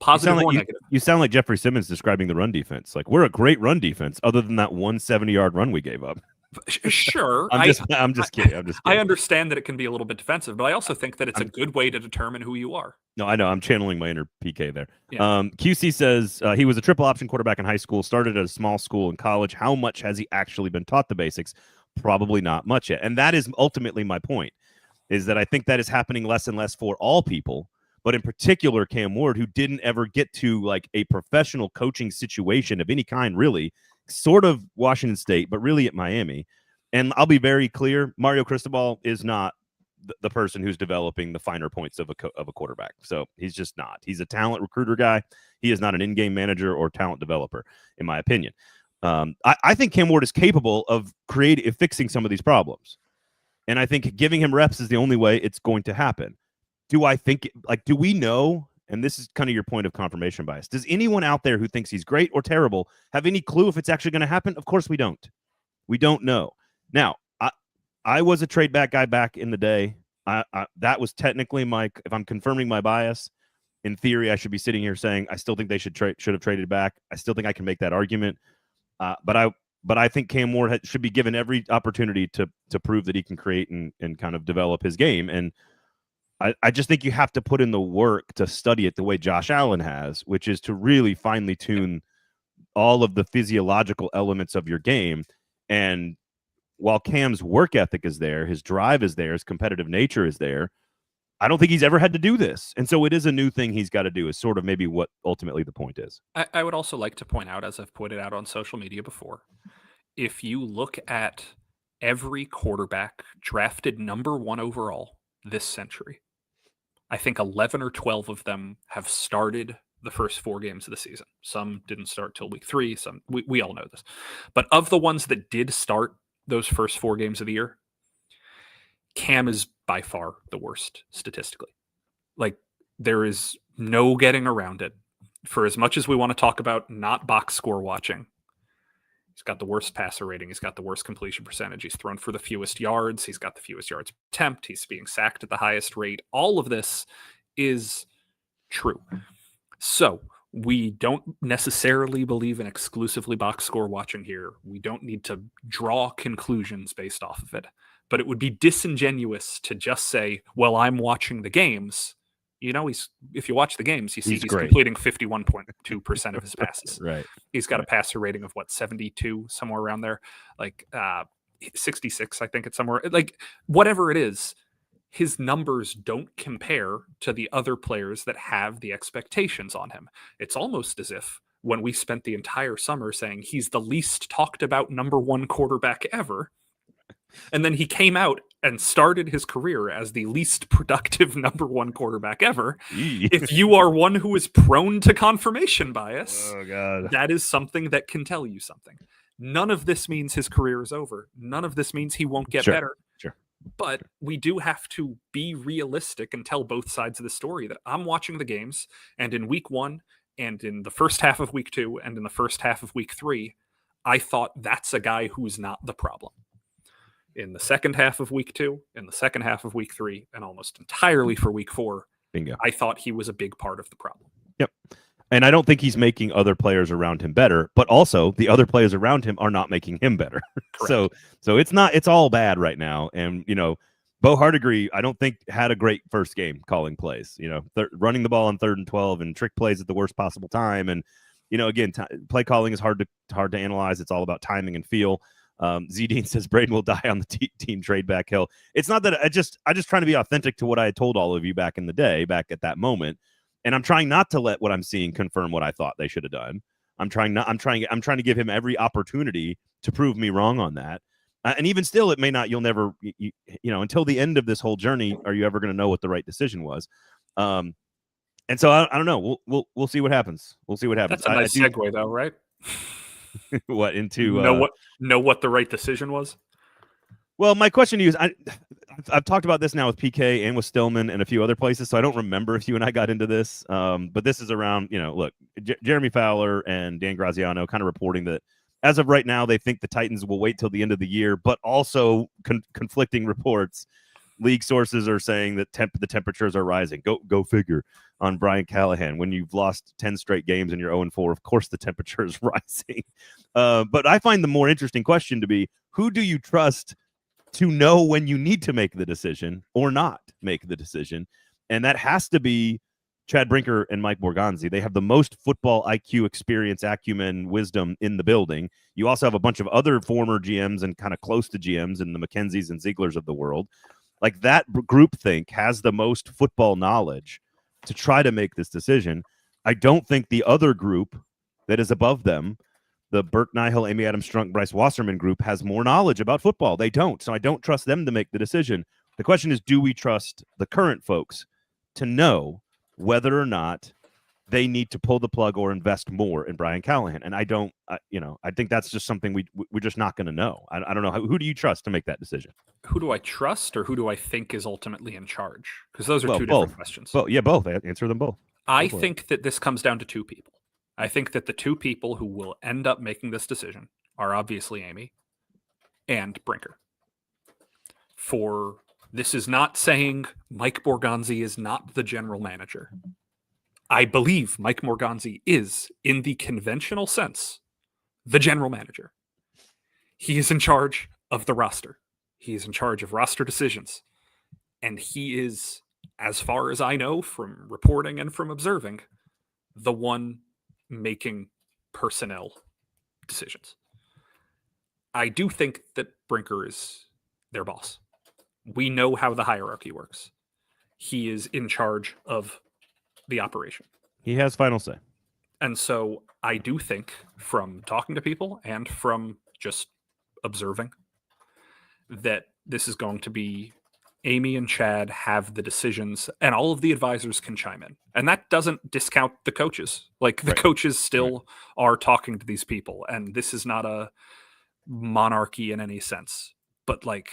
Positive or negative. You sound like Jeffrey Simmons describing the run defense. Like, we're a great run defense other than that 170-yard run we gave up. Sure. I'm just kidding. I understand that it can be a little bit defensive, but I also think that it's a good way to determine who you are. No, I know. I'm channeling my inner PK there. Yeah. QC says he was a triple option quarterback in high school, started at a small school in college. How much has he actually been taught the basics? Probably not much yet. And that is ultimately my point, is that I think that is happening less and less for all people, but in particular Cam Ward, who didn't ever get to a professional coaching situation of any kind, really, sort of Washington State, but really at Miami. And I'll be very clear, Mario Cristobal is not the person who's developing the finer points of a quarterback. So he's just not. He's a talent recruiter guy. He is not an in-game manager or talent developer, in my opinion. I think Cam Ward is capable of fixing some of these problems. And I think giving him reps is the only way it's going to happen. Do I think, do we know, and this is kind of your point of confirmation bias, does anyone out there who thinks he's great or terrible have any clue if it's actually going to happen? Of course we don't. We don't know. Now, I was a trade back guy back in the day. That was technically if I'm confirming my bias, in theory, I should be sitting here saying I still think they should have traded back. I still think I can make that argument. But I think Cam Ward should be given every opportunity to prove that he can create and kind of develop his game. And I just think you have to put in the work to study it the way Josh Allen has, which is to really finely tune all of the physiological elements of your game. And while Cam's work ethic is there, his drive is there, his competitive nature is there, I don't think he's ever had to do this. And so it is a new thing he's got to do, is sort of maybe what ultimately the point is. I would also like to point out, as I've pointed out on social media before, if you look at every quarterback drafted number 1 overall this century, I think 11 or 12 of them have started the first 4 games of the season. Some didn't start till week 3. Some we all know this. But of the ones that did start those first 4 games of the year, Cam is by far the worst statistically. There is no getting around it. For as much as we want to talk about not box score watching, he's got the worst passer rating. He's got the worst completion percentage. He's thrown for the fewest yards. He's got the fewest yards per attempt. He's being sacked at the highest rate. All of this is true. So we don't necessarily believe in exclusively box score watching here. We don't need to draw conclusions based off of it. But it would be disingenuous to just say, well, I'm watching the games. If you watch the games, you see he's completing 51.2% of his passes. Right. He's got a passer rating of 72, somewhere around there, 66, I think it's somewhere. Whatever it is, his numbers don't compare to the other players that have the expectations on him. It's almost as if when we spent the entire summer saying he's the least talked about number 1 quarterback ever, and then he came out and started his career as the least productive number one quarterback ever, Eee. if you are one who is prone to confirmation bias, Oh God. that is something that can tell you something. None of this means his career is over. None of this means he won't get better. Sure. But we do have to be realistic and tell both sides of the story that I'm watching the games, and in week 1 and in the first half of week 2 and in the first half of week 3, I thought that's a guy who's not the problem. In the second half of week 2, in the second half of week 3, and almost entirely for week 4, Bingo. I thought he was a big part of the problem. Yep. And I don't think he's making other players around him better, but also the other players around him are not making him better. So it's all bad right now. And, Bo Hardegree, I don't think had a great first game calling plays, running the ball on 3rd and 12 and trick plays at the worst possible time. And, again, play calling is hard to analyze. It's all about timing and feel. Z Dean says Braden will die on the team trade back hill. It's not that I just trying to be authentic to what I had told all of you back in the day, back at that moment. And I'm trying not to let what I'm seeing confirm what I thought they should have done. I'm trying to give him every opportunity to prove me wrong on that. And even still, it may not. You'll never, until the end of this whole journey, are you ever going to know what the right decision was? And so I don't know. We'll see what happens. We'll see what happens. That's a nice segue, though, right? What into know what the right decision was? Well, my question to you is, I've talked about this now with PK and with Stillman and a few other places, so I don't remember if you and I got into this. But this is around, look, Jeremy Fowler and Dan Graziano kind of reporting that as of right now, they think the Titans will wait till the end of the year, but also conflicting reports. League sources are saying that the temperatures are rising. Go figure on Brian Callahan. When you've lost 10 straight games and you're 0-4, of course the temperature is rising. But I find the more interesting question to be, who do you trust to know when you need to make the decision or not make the decision? And that has to be Chad Brinker and Mike Borgonzi. They have the most football IQ, experience, acumen, wisdom in the building. You also have a bunch of other former GMs and kind of close to GMs in the McKenzies and Zieglers of the world. Like that groupthink has the most football knowledge to try to make this decision. I don't think the other group that is above them, the Burke Nihil, Amy Adams Strunk, Bryce Wasserman group, has more knowledge about football. They don't. So I don't trust them to make the decision. The question is, do we trust the current folks to know whether or not they need to pull the plug or invest more in Brian Callahan? And I don't, I think that's just something we're just not going to know. I don't know. Who do you trust to make that decision? Who do I trust, or who do I think is ultimately in charge? Because those are two both different questions. Well, yeah, both. Answer them both. I think that this comes down to two people. I think that the two people who will end up making this decision are obviously Amy and Brinker. This is not saying Mike Borgonzi is not the general manager. I believe Mike Borgonzi is, in the conventional sense, the general manager. He is in charge of the roster. He is in charge of roster decisions. And he is, as far as I know from reporting and from observing, the one making personnel decisions. I do think that Brinker is their boss. We know how the hierarchy works. He is in charge of the operation. He has final say. And so I do think, from talking to people and from just observing, that this is going to be Amy and Chad have the decisions, and all of the advisors can chime in. And that doesn't discount the coaches. Like, the coaches still are talking to these people, and this is not a monarchy in any sense. But, like,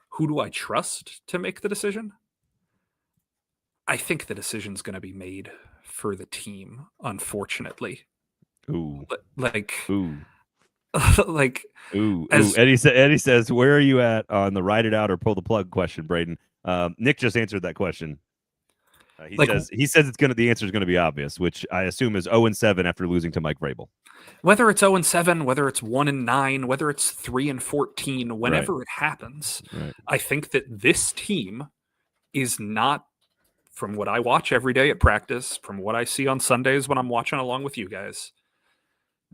who do I trust to make the decision? I think the decision's going to be made for the team, unfortunately. Ooh. Ooh. Ooh. Eddie says, where are you at on the ride it out or pull the plug question, Braden? Nick just answered that question. He says the answer is going to be obvious, which I assume is 0-7 after losing to Mike Vrabel. Whether it's 0-7, whether it's 1-9, whether it's 3-14, whenever it happens, I think that this team is not, from what I watch every day at practice, from what I see on Sundays when I'm watching along with you guys,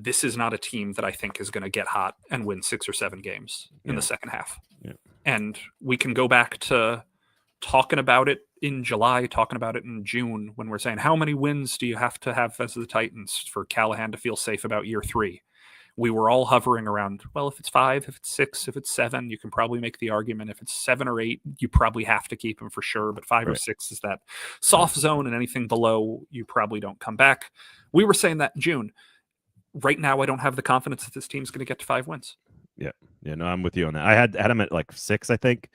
this is not a team that I think is going to get hot and win 6 or 7 games in the second half. Yeah. And we can go back to talking about it in July, talking about it in June, when we're saying, how many wins do you have to have as the Titans for Callahan to feel safe about year 3? we were all hovering around, well, if it's 5, if it's 6, if it's 7, you can probably make the argument. If it's 7 or 8, you probably have to keep him for sure. But 5 or 6 is that soft zone, and anything below, you probably don't come back. We were saying that in June. Right now, I don't have the confidence that this team's going to get to 5 wins. Yeah. No, I'm with you on that. I had him at like 6, I think,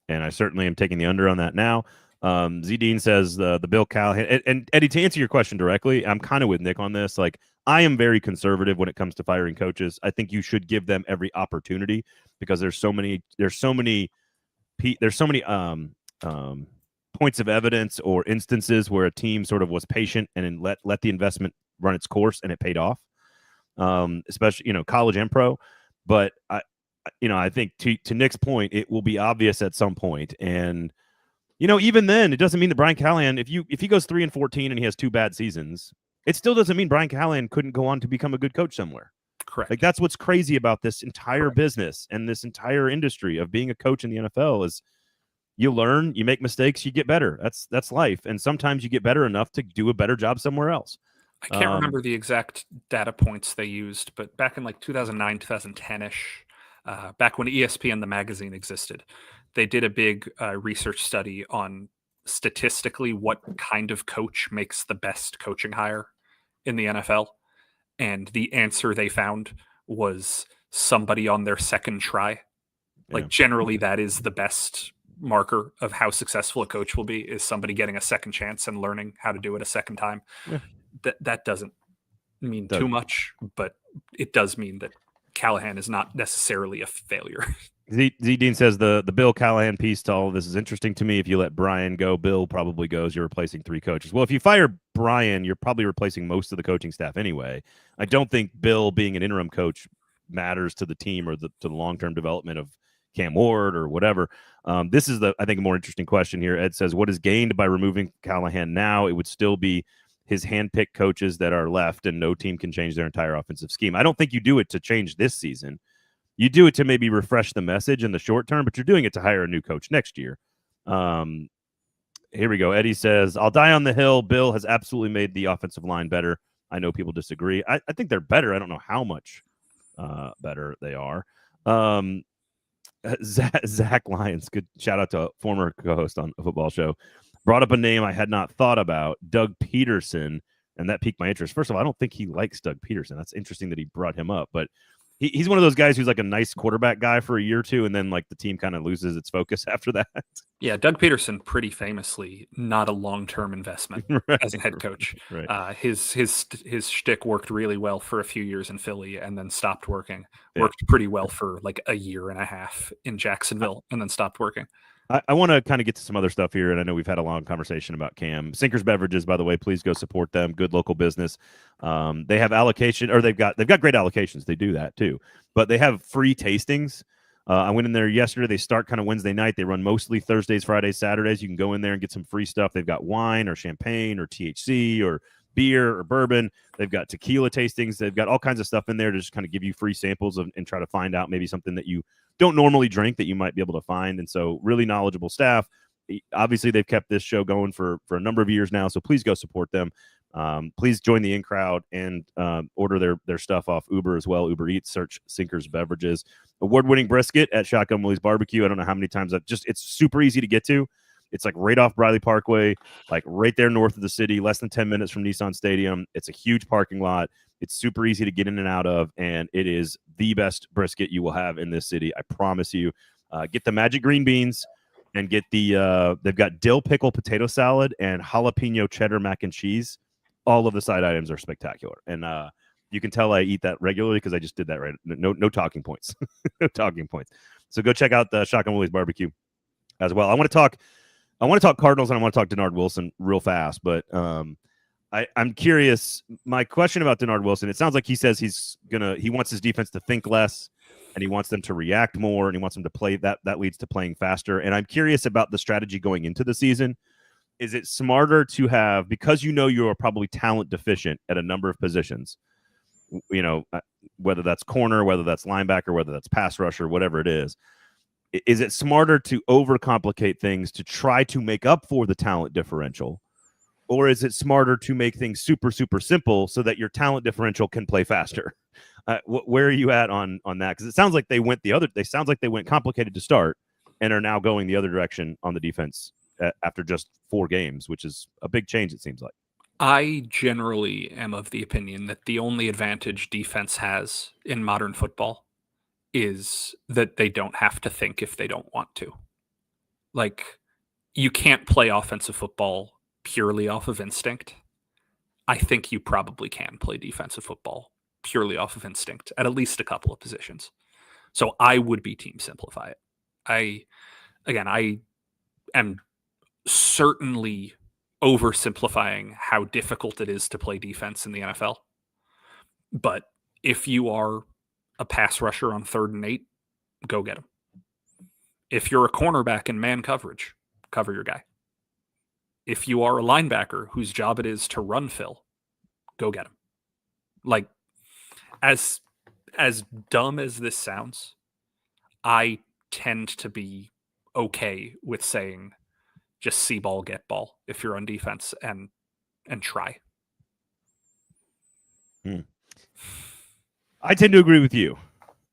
and I certainly am taking the under on that now. Z Dean says the Bill Callahan, and Eddie, to answer your question directly, I'm kind of with Nick on this. Like, I am very conservative when it comes to firing coaches. I think you should give them every opportunity because there's so many points of evidence or instances where a team sort of was patient and let the investment run its course and it paid off. Especially, college and pro. But I think to Nick's point, it will be obvious at some point. And, even then, it doesn't mean that Brian Callahan, if he goes 3-14 and he has 2 bad seasons, it still doesn't mean Brian Callahan couldn't go on to become a good coach somewhere. Correct. Like, that's what's crazy about this entire business and this entire industry of being a coach in the NFL is you learn, you make mistakes, you get better. That's life. And sometimes you get better enough to do a better job somewhere else. I can't remember the exact data points they used, but back in like 2009, 2010-ish, back when ESPN, the magazine, existed, they did a big research study on statistically what kind of coach makes the best coaching hire in the NFL. And the answer they found was somebody on their second try. Like, generally, that is the best marker of how successful a coach will be, is somebody getting a second chance and learning how to do it a second time. Yeah. That doesn't mean too much, but it does mean that Callahan is not necessarily a failure. Z Dean says the Bill Callahan piece to all of this is interesting to me. If you let Brian go, Bill probably goes. You're replacing 3 coaches. Well, if you fire Brian, you're probably replacing most of the coaching staff anyway. I don't think Bill being an interim coach matters to the team or to the long-term development of Cam Ward or whatever. This is I think a more interesting question here. Ed says, what is gained by removing Callahan now? It would still be his handpicked coaches that are left, and no team can change their entire offensive scheme. I don't think you do it to change this season. You do it to maybe refresh the message in the short term, but you're doing it to hire a new coach next year. Here we go. Eddie says, I'll die on the hill. Bill has absolutely made the offensive line better. I know people disagree. I think they're better. I don't know how much better they are. Zach Lyons, good shout out to a former co-host on a football show, brought up a name I had not thought about, Doug Peterson, and that piqued my interest. First of all, I don't think he likes Doug Peterson. That's interesting that he brought him up, but he's one of those guys who's like a nice quarterback guy for a year or two, and then like the team kind of loses its focus after that. Yeah, Doug Peterson, pretty famously, not a long-term investment as a head coach. Right. His shtick worked really well for a few years in Philly, and then stopped working. Yeah. Worked pretty well for like a year and a half in Jacksonville, and then stopped working. I want to kind of get to some other stuff here, and I know we've had a long conversation about Cam. Sinkers Beverages, by the way, please go support them. Good local business. They have allocation, or they've got great allocations. They do that too, but they have free tastings. I went in there yesterday. They start kind of Wednesday night. They run mostly Thursdays, Fridays, Saturdays. You can go in there and get some free stuff. They've got wine or champagne or THC or beer or bourbon. They've got tequila tastings. They've got all kinds of stuff in there to just kind of give you free samples and try to find out maybe something that you don't normally drink that you might be able to find. And so really knowledgeable staff. Obviously, they've kept this show going for a number of years now, so please go support them. Please join the in crowd and order their stuff off Uber as well. Uber Eats, search Sinkers Beverages. Award-winning brisket at Shotgun Willie's Barbecue. I don't know how many times it's super easy to get to. It's like right off Briley Parkway, like right there north of the city, less than 10 minutes from Nissan Stadium. It's a huge parking lot. It's super easy to get in and out of, and it is the best brisket you will have in this city. I promise you. Get the magic green beans and get they've got dill pickle potato salad and jalapeno cheddar mac and cheese. All of the side items are spectacular. And you can tell I eat that regularly because I just did that right. No talking points. No talking points. So go check out the Shotgun Willie's Barbecue as well. I want to talk Cardinals, and I want to talk Denard Wilson real fast, but I'm curious. My question about Denard Wilson, it sounds like he says he wants his defense to think less, and he wants them to react more, and he wants them to play that leads to playing faster. And I'm curious about the strategy going into the season. Is it smarter to have, because you are probably talent deficient at a number of positions, whether that's corner, whether that's linebacker, whether that's pass rusher, whatever it is it smarter to overcomplicate things to try to make up for the talent differential? or is it smarter to make things super, super simple so that your talent differential can play faster? Where are you at on that? Because it sounds like they went complicated to start and are now going the other direction on the defense after just 4 games, which is a big change, it seems like. I generally am of the opinion that the only advantage defense has in modern football is that they don't have to think if they don't want to. Like, you can't play offensive football purely off of instinct. I think you probably can play defensive football purely off of instinct at least a couple of positions. So I would be team simplify it. I am certainly oversimplifying how difficult it is to play defense in the NFL. But if you are a pass rusher on 3rd and 8, go get him. If you're a cornerback in man coverage, cover your guy. If you are a linebacker whose job it is to run fill, go get him. Like, as dumb as this sounds, I tend to be okay with saying just see ball, get ball if you're on defense and try. I tend to agree with you.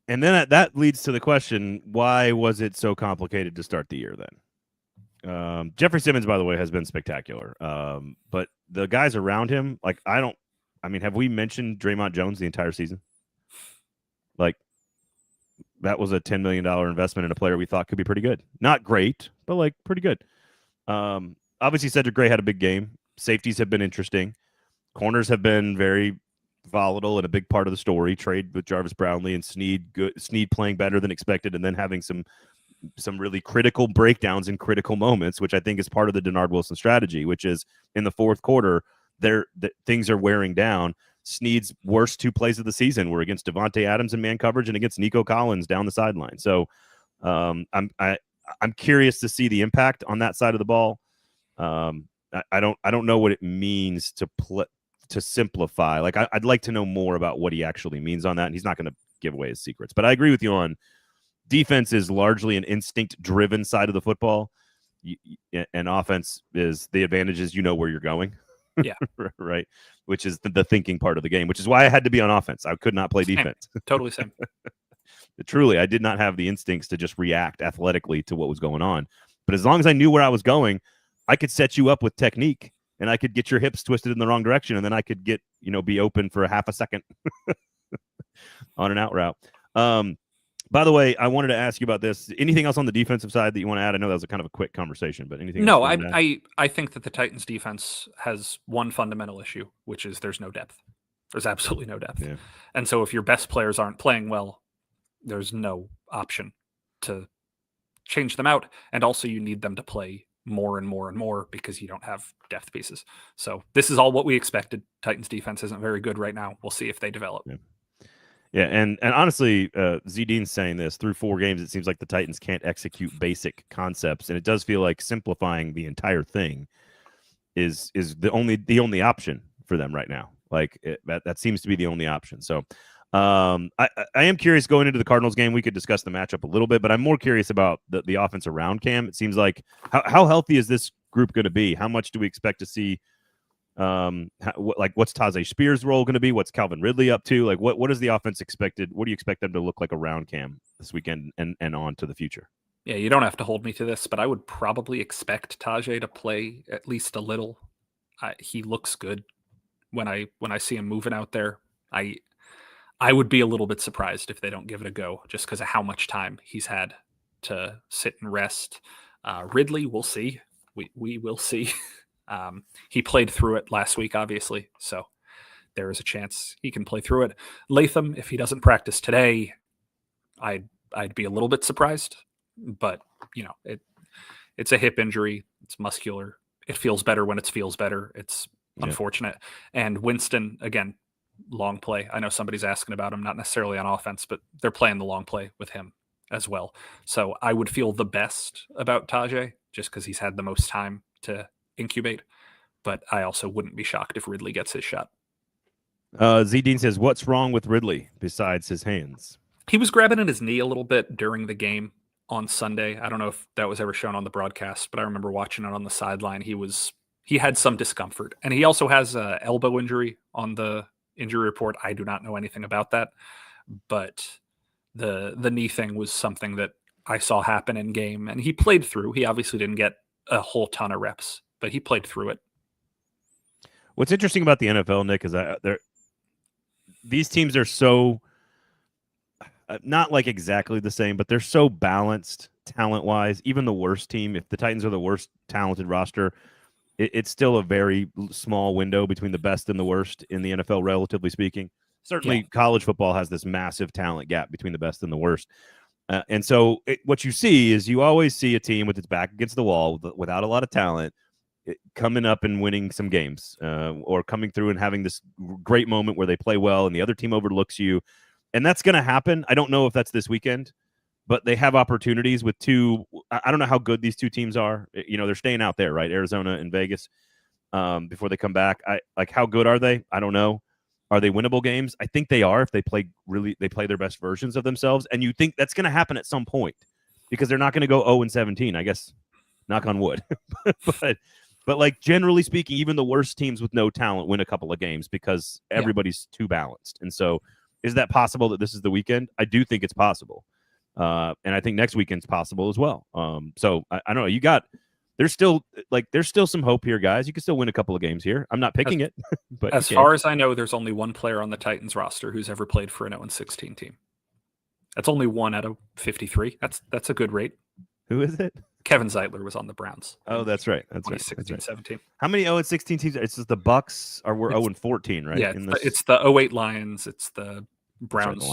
And then that leads to the question, why was it so complicated to start the year then? Jeffrey Simmons, by the way, has been spectacular. But the guys around him, like, have we mentioned Draymond Jones the entire season? Like, that was a $10 million investment in a player we thought could be pretty good. Not great, but like pretty good. Obviously, Cedric Gray had a big game. Safeties have been interesting. Corners have been very volatile and a big part of the story. Trade with Jarvis Brownlee and Snead playing better than expected, and then having some really critical breakdowns in critical moments, which I think is part of the Denard Wilson strategy, which is in the 4th quarter, things are wearing down. Snead's worst 2 plays of the season were against Devontae Adams in man coverage and against Nico Collins down the sideline. So I'm curious to see the impact on that side of the ball. I don't know what it means to simplify. Like, I'd like to know more about what he actually means on that. And he's not going to give away his secrets, but I agree with you on defense is largely an instinct driven side of the football. And offense is the advantage is, where you're going. Yeah. Right. Which is the thinking part of the game, which is why I had to be on offense. I could not play defense. Totally same. Truly, I did not have the instincts to just react athletically to what was going on. But as long as I knew where I was going, I could set you up with technique and I could get your hips twisted in the wrong direction. And then I could get, be open for a half a second on an out route. By the way, I wanted to ask you about this. Anything else on the defensive side that you want to add? I know that was a kind of a quick conversation, but anything No, else? I think that the Titans defense has one fundamental issue, which is there's no depth. There's absolutely no depth. Yeah. And so if your best players aren't playing well, there's no option to change them out. And also you need them to play more and more and more because you don't have depth pieces. So this is all what we expected. Titans defense isn't very good right now. We'll see if they develop. Yeah, and honestly, Z Dean's saying this, through 4 games, it seems like the Titans can't execute basic concepts, and it does feel like simplifying the entire thing is the only option for them right now. Like, that seems to be the only option. So I am curious going into the Cardinals game. We could discuss the matchup a little bit, but I'm more curious about the offense around Cam. It seems like how healthy is this group going to be? How much do we expect to see? What's Tajay Spears' role going to be? What's Calvin Ridley up to? Like, what is the offense expected? What do you expect them to look like around Cam this weekend and on to the future? Yeah, you don't have to hold me to this, but I would probably expect Tajay to play at least a little. He looks good when I see him moving out there. I would be a little bit surprised if they don't give it a go just because of how much time he's had to sit and rest. Ridley, we'll see. We will see. He played through it last week, obviously, so there is a chance he can play through it. Latham, if he doesn't practice today, I'd be a little bit surprised, but it's a hip injury. It's muscular. It feels better when it feels better. It's unfortunate. And Winston, again, long play. I know somebody's asking about him, not necessarily on offense, but they're playing the long play with him as well. So I would feel the best about Tajay just because he's had the most time to incubate, but I also wouldn't be shocked if Ridley gets his shot. Z Dean says, what's wrong with Ridley besides his hands? He was grabbing at his knee a little bit during the game on Sunday. I don't know if that was ever shown on the broadcast, but I remember watching it on the sideline. He was he had some discomfort, and he also has an elbow injury on the injury report. I do not know anything about that, but the knee thing was something that I saw happen in game, and he played through. He obviously didn't get a whole ton of reps, but he played through it. What's interesting about the NFL, Nick, is these teams are so not like exactly the same, but they're so balanced talent-wise. Even the worst team, if the Titans are the worst talented roster, it's still a very small window between the best and the worst in the NFL, relatively speaking. Certainly, college football has this massive talent gap between the best and the worst. And so what you see is you always see a team with its back against the wall without a lot of talent coming up and winning some games or coming through and having this great moment where they play well and the other team overlooks you. And that's going to happen. I don't know if that's this weekend, but they have opportunities with two. I don't know how good these two teams are. They're staying out there, right? Arizona and Vegas before they come back. How good are they? I don't know. Are they winnable games? I think they are if they play their best versions of themselves. And you think that's going to happen at some point because they're not going to go 0-17, I guess, knock on wood. but like generally speaking, even the worst teams with no talent win a couple of games because everybody's too balanced. And so is that possible that this is the weekend? I do think it's possible. And I think next weekend's possible as well. So I don't know. There's still some hope here, guys. You can still win a couple of games here. I'm not picking it, but as far as I know, there's only one player on the Titans roster who's ever played for an 0-16 team. That's only 1 out of 53. That's a good rate. Who is it? Kevin Zeitler was on the Browns. Oh, that's right. That's 2016, right. 17. How many 0-16 teams? It's just the Bucks, or we're 0-14, right? Yeah, it's the 08 Lions. It's the Browns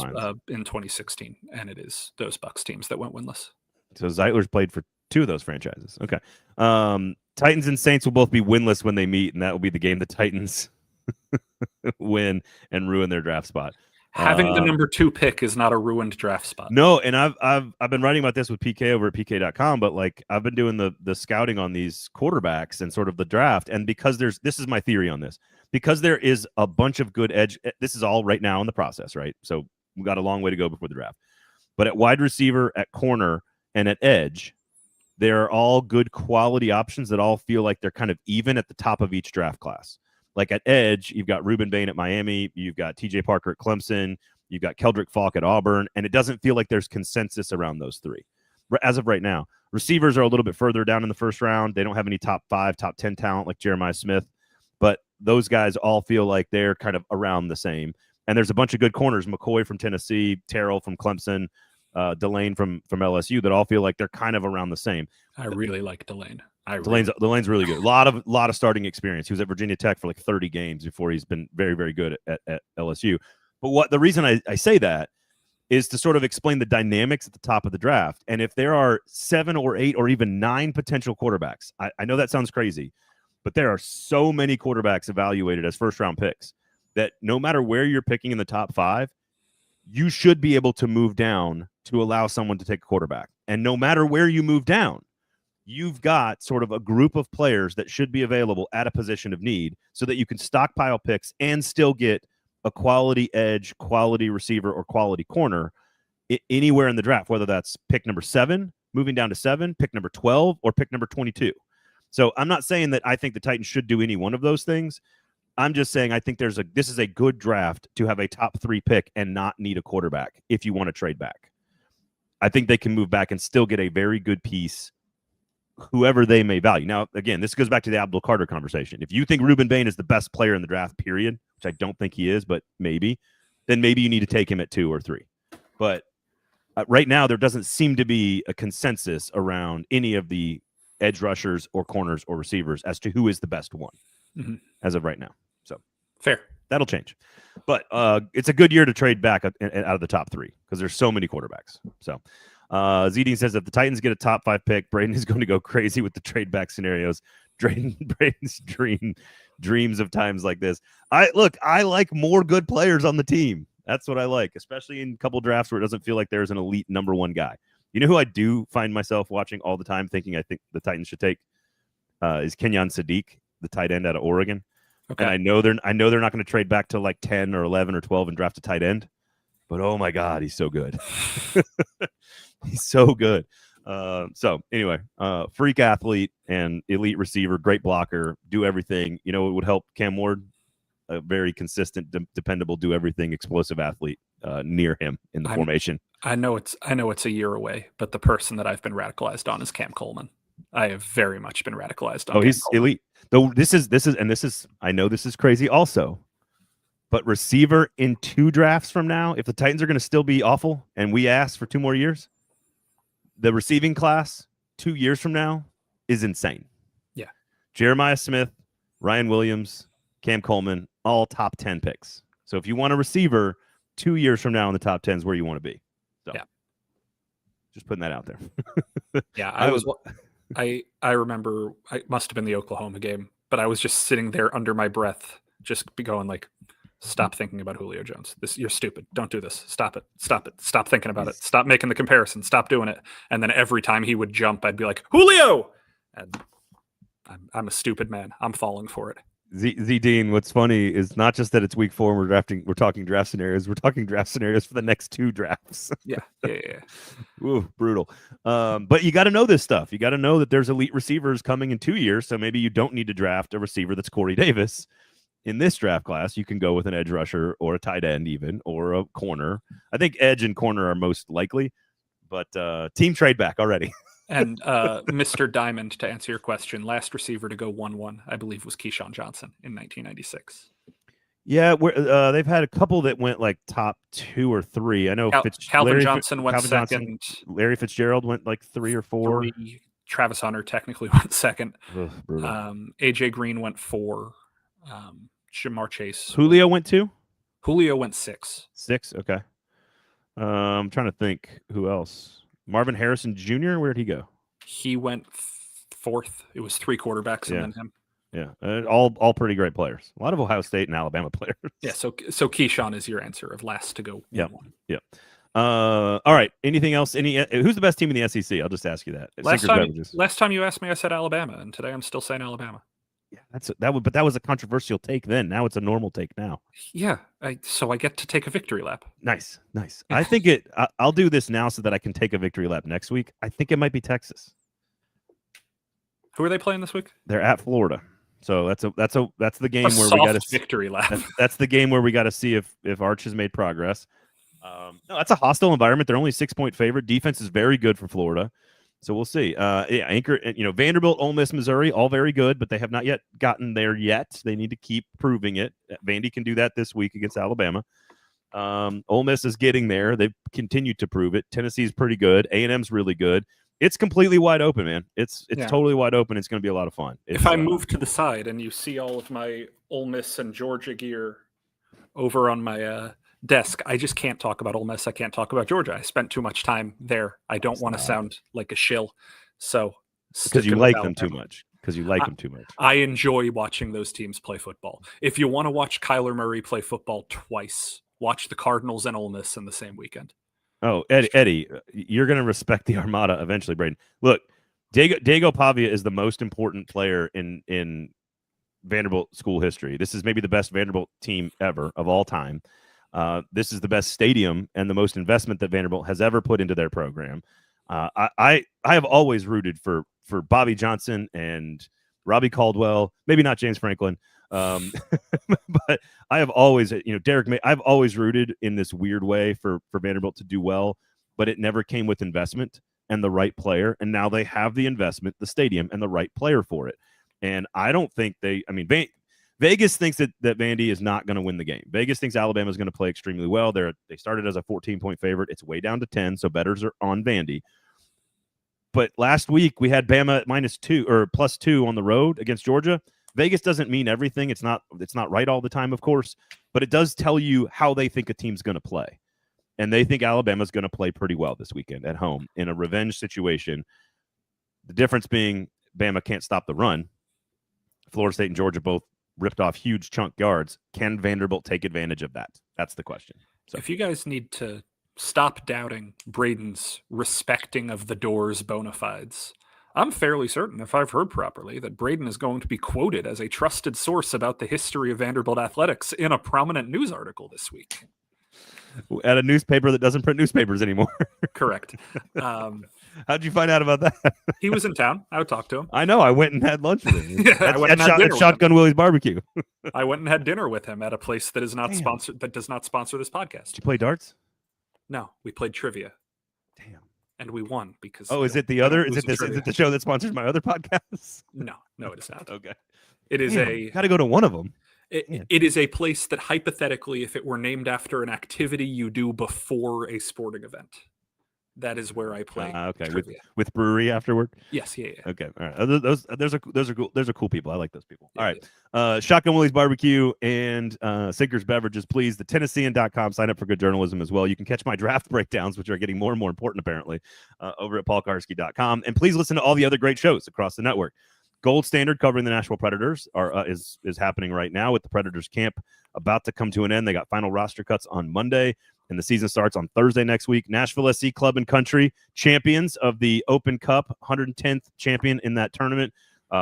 in 2016, and it is those Bucks teams that went winless. So Zeitler's played for 2 of those franchises. Okay. Titans and Saints will both be winless when they meet, and that will be the game the Titans win and ruin their draft spot. Having the number 2 pick is not a ruined draft spot. No, and I've been writing about this with PK over at PK.com, but like I've been doing the scouting on these quarterbacks and sort of the draft, and because this is my theory on this, because there is a bunch of good edge. This is all right now in the process, right? So we got a long way to go before the draft. But at wide receiver, at corner, and at edge, they're all good quality options that all feel like they're kind of even at the top of each draft class. Like at edge, you've got Reuben Bain at Miami, you've got TJ Parker at Clemson, you've got Keldrick Falk at Auburn, and it doesn't feel like there's consensus around those 3 as of right now. Receivers are a little bit further down in the first round. They don't have any top 5, top 10 talent like Jeremiah Smith, but those guys all feel like they're kind of around the same. And there's a bunch of good corners, McCoy from Tennessee, Terrell from Clemson, Delane from LSU, that all feel like they're kind of around the same. I really like Delane. Delane's really good. A lot of starting experience. He was at Virginia Tech for like 30 games before he's been very, very good at LSU. But the reason I say that is to sort of explain the dynamics at the top of the draft. And if there are 7 or 8 or even 9 potential quarterbacks, I know that sounds crazy, but there are so many quarterbacks evaluated as first-round picks that no matter where you're picking in the top 5, you should be able to move down to allow someone to take a quarterback. And no matter where you move down, you've got sort of a group of players that should be available at a position of need so that you can stockpile picks and still get a quality edge, quality receiver, or quality corner anywhere in the draft, whether that's pick number 7, moving down to 7, pick number 12, or pick number 22. So I'm not saying that I think the Titans should do any one of those things. I'm just saying I think this is a good draft to have a top 3 pick and not need a quarterback if you want to trade back. I think they can move back and still get a very good piece, whoever they may value. Now, again, this goes back to the Abdul Carter conversation. If you think Reuben Bain is the best player in the draft, period, which I don't think he is, but maybe, then maybe you need to take him at 2 or 3. But right now, there doesn't seem to be a consensus around any of the edge rushers or corners or receivers as to who is the best one as of right now. So fair. That'll change. But it's a good year to trade back out of the top 3 because there's so many quarterbacks. So Zedine says if the Titans get a top 5 pick, Braden is going to go crazy with the trade back scenarios. Braden's dreams of times like this. I like more good players on the team. That's what I like, especially in a couple drafts where it doesn't feel like there's an elite number 1 guy. You know who I do find myself watching all the time thinking I think the Titans should take is Kenyon Sadiq, the tight end out of Oregon. Okay. And I know they're not going to trade back to like 10 or 11 or 12 and draft a tight end. But oh my God, he's so good. He's so good. So anyway, freak athlete and elite receiver, great blocker, do everything. You know, it would help Cam Ward, a very consistent, dependable, do everything, explosive athlete near him in the formation. I know it's a year away, but the person that I've been radicalized on is Cam Coleman. I have very much been radicalized on. Oh, he's Coleman. elite. Though this is, I know this is crazy also, but receiver in 2 drafts from now, if the Titans are going to still be awful and we ask for 2 more years, the receiving class 2 years from now is insane. Yeah. Jeremiah Smith, Ryan Williams, Cam Coleman, all top 10 picks. So if you want a receiver 2 years from now in the top 10 is where you want to be. So yeah. Just putting that out there. Yeah. I remember it must have been the Oklahoma game, but I was just sitting there under my breath, just be going like, stop thinking about Julio Jones. You're stupid. Don't do this. Stop it. Stop it. Stop thinking about it. Stop making the comparison. Stop doing it. And then every time he would jump, I'd be like, Julio. And I'm a stupid man. I'm falling for it. Z Dean, what's funny is not just that it's week 4 and we're talking draft scenarios. We're talking draft scenarios for the next 2 drafts. Yeah. Ooh, brutal. But you got to know this stuff. You got to know that there's elite receivers coming in 2 years. So maybe you don't need to draft a receiver that's Corey Davis. In this draft class, you can go with an edge rusher or a tight end even, or a corner. I think edge and corner are most likely, but team trade back already. And Mr. Diamond, to answer your question, last receiver to go 1-1, I believe, was Keyshawn Johnson in 1996. Yeah, they've had a couple that went like top 2 or 3. I know Calvin Johnson went second. Larry Fitzgerald went like 3 or 4. 3. Travis Hunter technically went second. Ugh, AJ Green went 4. Jamar Chase. Julio went 2? Julio went 6. 6? Okay. I'm trying to think who else. Marvin Harrison Jr., where'd he go? He went 4th. It was 3 quarterbacks and then him. Yeah, all pretty great players. A lot of Ohio State and Alabama players. Yeah, so Keyshawn is your answer of last to go. Yeah. All right. Anything else? Who's the best team in the SEC? I'll just ask you that. Last time you asked me, I said Alabama, and today I'm still saying Alabama. Yeah, but that was a controversial take then. Now it's a normal take now. Yeah, so I get to take a victory lap. Nice. I think I'll do this now so that I can take a victory lap next week. I think it might be Texas. Who are they playing this week? They're at Florida. So that's the game where we got to victory lap. That's the game where we got to see if Arch has made progress. No, that's a hostile environment. They're only 6-point favorite. Defense is very good for Florida. So we'll see. Vanderbilt, Ole Miss, Missouri, all very good, but they have not yet gotten there yet. They need to keep proving it. Vandy can do that this week against Alabama. Ole Miss is getting there. They've continued to prove it. Tennessee's pretty good. A&M's really good. It's completely wide open, man. It's totally wide open. It's going to be a lot of fun. If I move to the side and you see all of my Ole Miss and Georgia gear over on my desk, I just can't talk about Ole Miss. I can't talk about Georgia. I spent too much time there. I don't want to sound like a shill. So because you like them too much. I enjoy watching those teams play football. If you want to watch Kyler Murray play football twice, watch the Cardinals and Ole Miss in the same weekend. Oh, Eddie, you're going to respect the Armada eventually, Braden. Look, Diego Pavia is the most important player in Vanderbilt school history. This is maybe the best Vanderbilt team ever of all time. This is the best stadium and the most investment that Vanderbilt has ever put into their program. I have always rooted for Bobby Johnson and Robbie Caldwell, maybe not James Franklin, but I have always, Derek May, I've always rooted in this weird way for Vanderbilt to do well, but it never came with investment and the right player. And now they have the investment, the stadium, and the right player for it. And I don't think Vegas thinks that Vandy is not going to win the game. Vegas thinks Alabama is going to play extremely well. They started as a 14-point favorite. It's way down to 10, so bettors are on Vandy. But last week we had Bama at -2 or +2 on the road against Georgia. Vegas doesn't mean everything. It's not right all the time, of course, but it does tell you how they think a team's going to play. And they think Alabama's going to play pretty well this weekend at home in a revenge situation. The difference being Bama can't stop the run. Florida State and Georgia both ripped off huge chunk yards. Can Vanderbilt take advantage of that? That's the question. So if you guys need to stop doubting Braden's respecting of the Doors bona fides, I'm fairly certain, if I've heard properly, that Braden is going to be quoted as a trusted source about the history of Vanderbilt athletics in a prominent news article this week. At a newspaper that doesn't print newspapers anymore. Correct. How'd you find out about that? He was in town. I would talk to him. I know. I went and had lunch with him. I went and had dinner with Shotgun Willie's Barbecue. I went and had dinner with him at a place that is not Damn. sponsored. That does not sponsor this podcast. Did you play darts? No, we played trivia. Damn. And we won because. Oh, is it the other? Is it this? Is it the show that sponsors my other podcast? No, it is not. Okay. It is Got to go to one of them. It is a place that hypothetically, if it were named after an activity you do before a sporting event, that is where I play. Okay, trivia. with brewery afterward. Yes, yeah. Okay, all right. Those are cool people. I like those people. All right, Shotgun Willie's Barbecue and Sinkers Beverages, please. The Tennessean.com. Sign up for good journalism as well. You can catch my draft breakdowns, which are getting more and more important apparently, over at paulkarski.com. And please listen to all the other great shows across the network. Gold Standard covering the Nashville Predators is happening right now with the Predators camp about to come to an end. They got final roster cuts on Monday, and the season starts on Thursday next week. Nashville SC Club and Country, champions of the Open Cup, 110th champion in that tournament.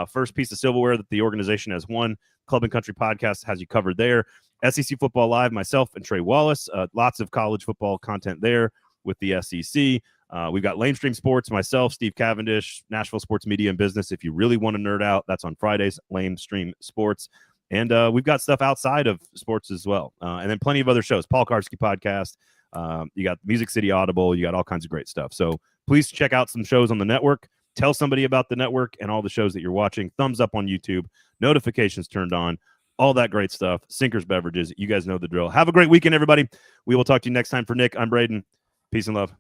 First piece of silverware that the organization has won. Club and Country podcast has you covered there. SEC Football Live, myself and Trey Wallace. Lots of college football content there with the SEC. We've got Lamestream Sports, myself, Steve Cavendish, Nashville Sports Media and Business. If you really want to nerd out, that's on Fridays, Lamestream Sports. And we've got stuff outside of sports as well. And then plenty of other shows. Paul Karski Podcast. You got Music City Audible. You got all kinds of great stuff. So please check out some shows on the network. Tell somebody about the network and all the shows that you're watching. Thumbs up on YouTube. Notifications turned on. All that great stuff. Sinkers Beverages. You guys know the drill. Have a great weekend, everybody. We will talk to you next time. For Nick, I'm Braden. Peace and love.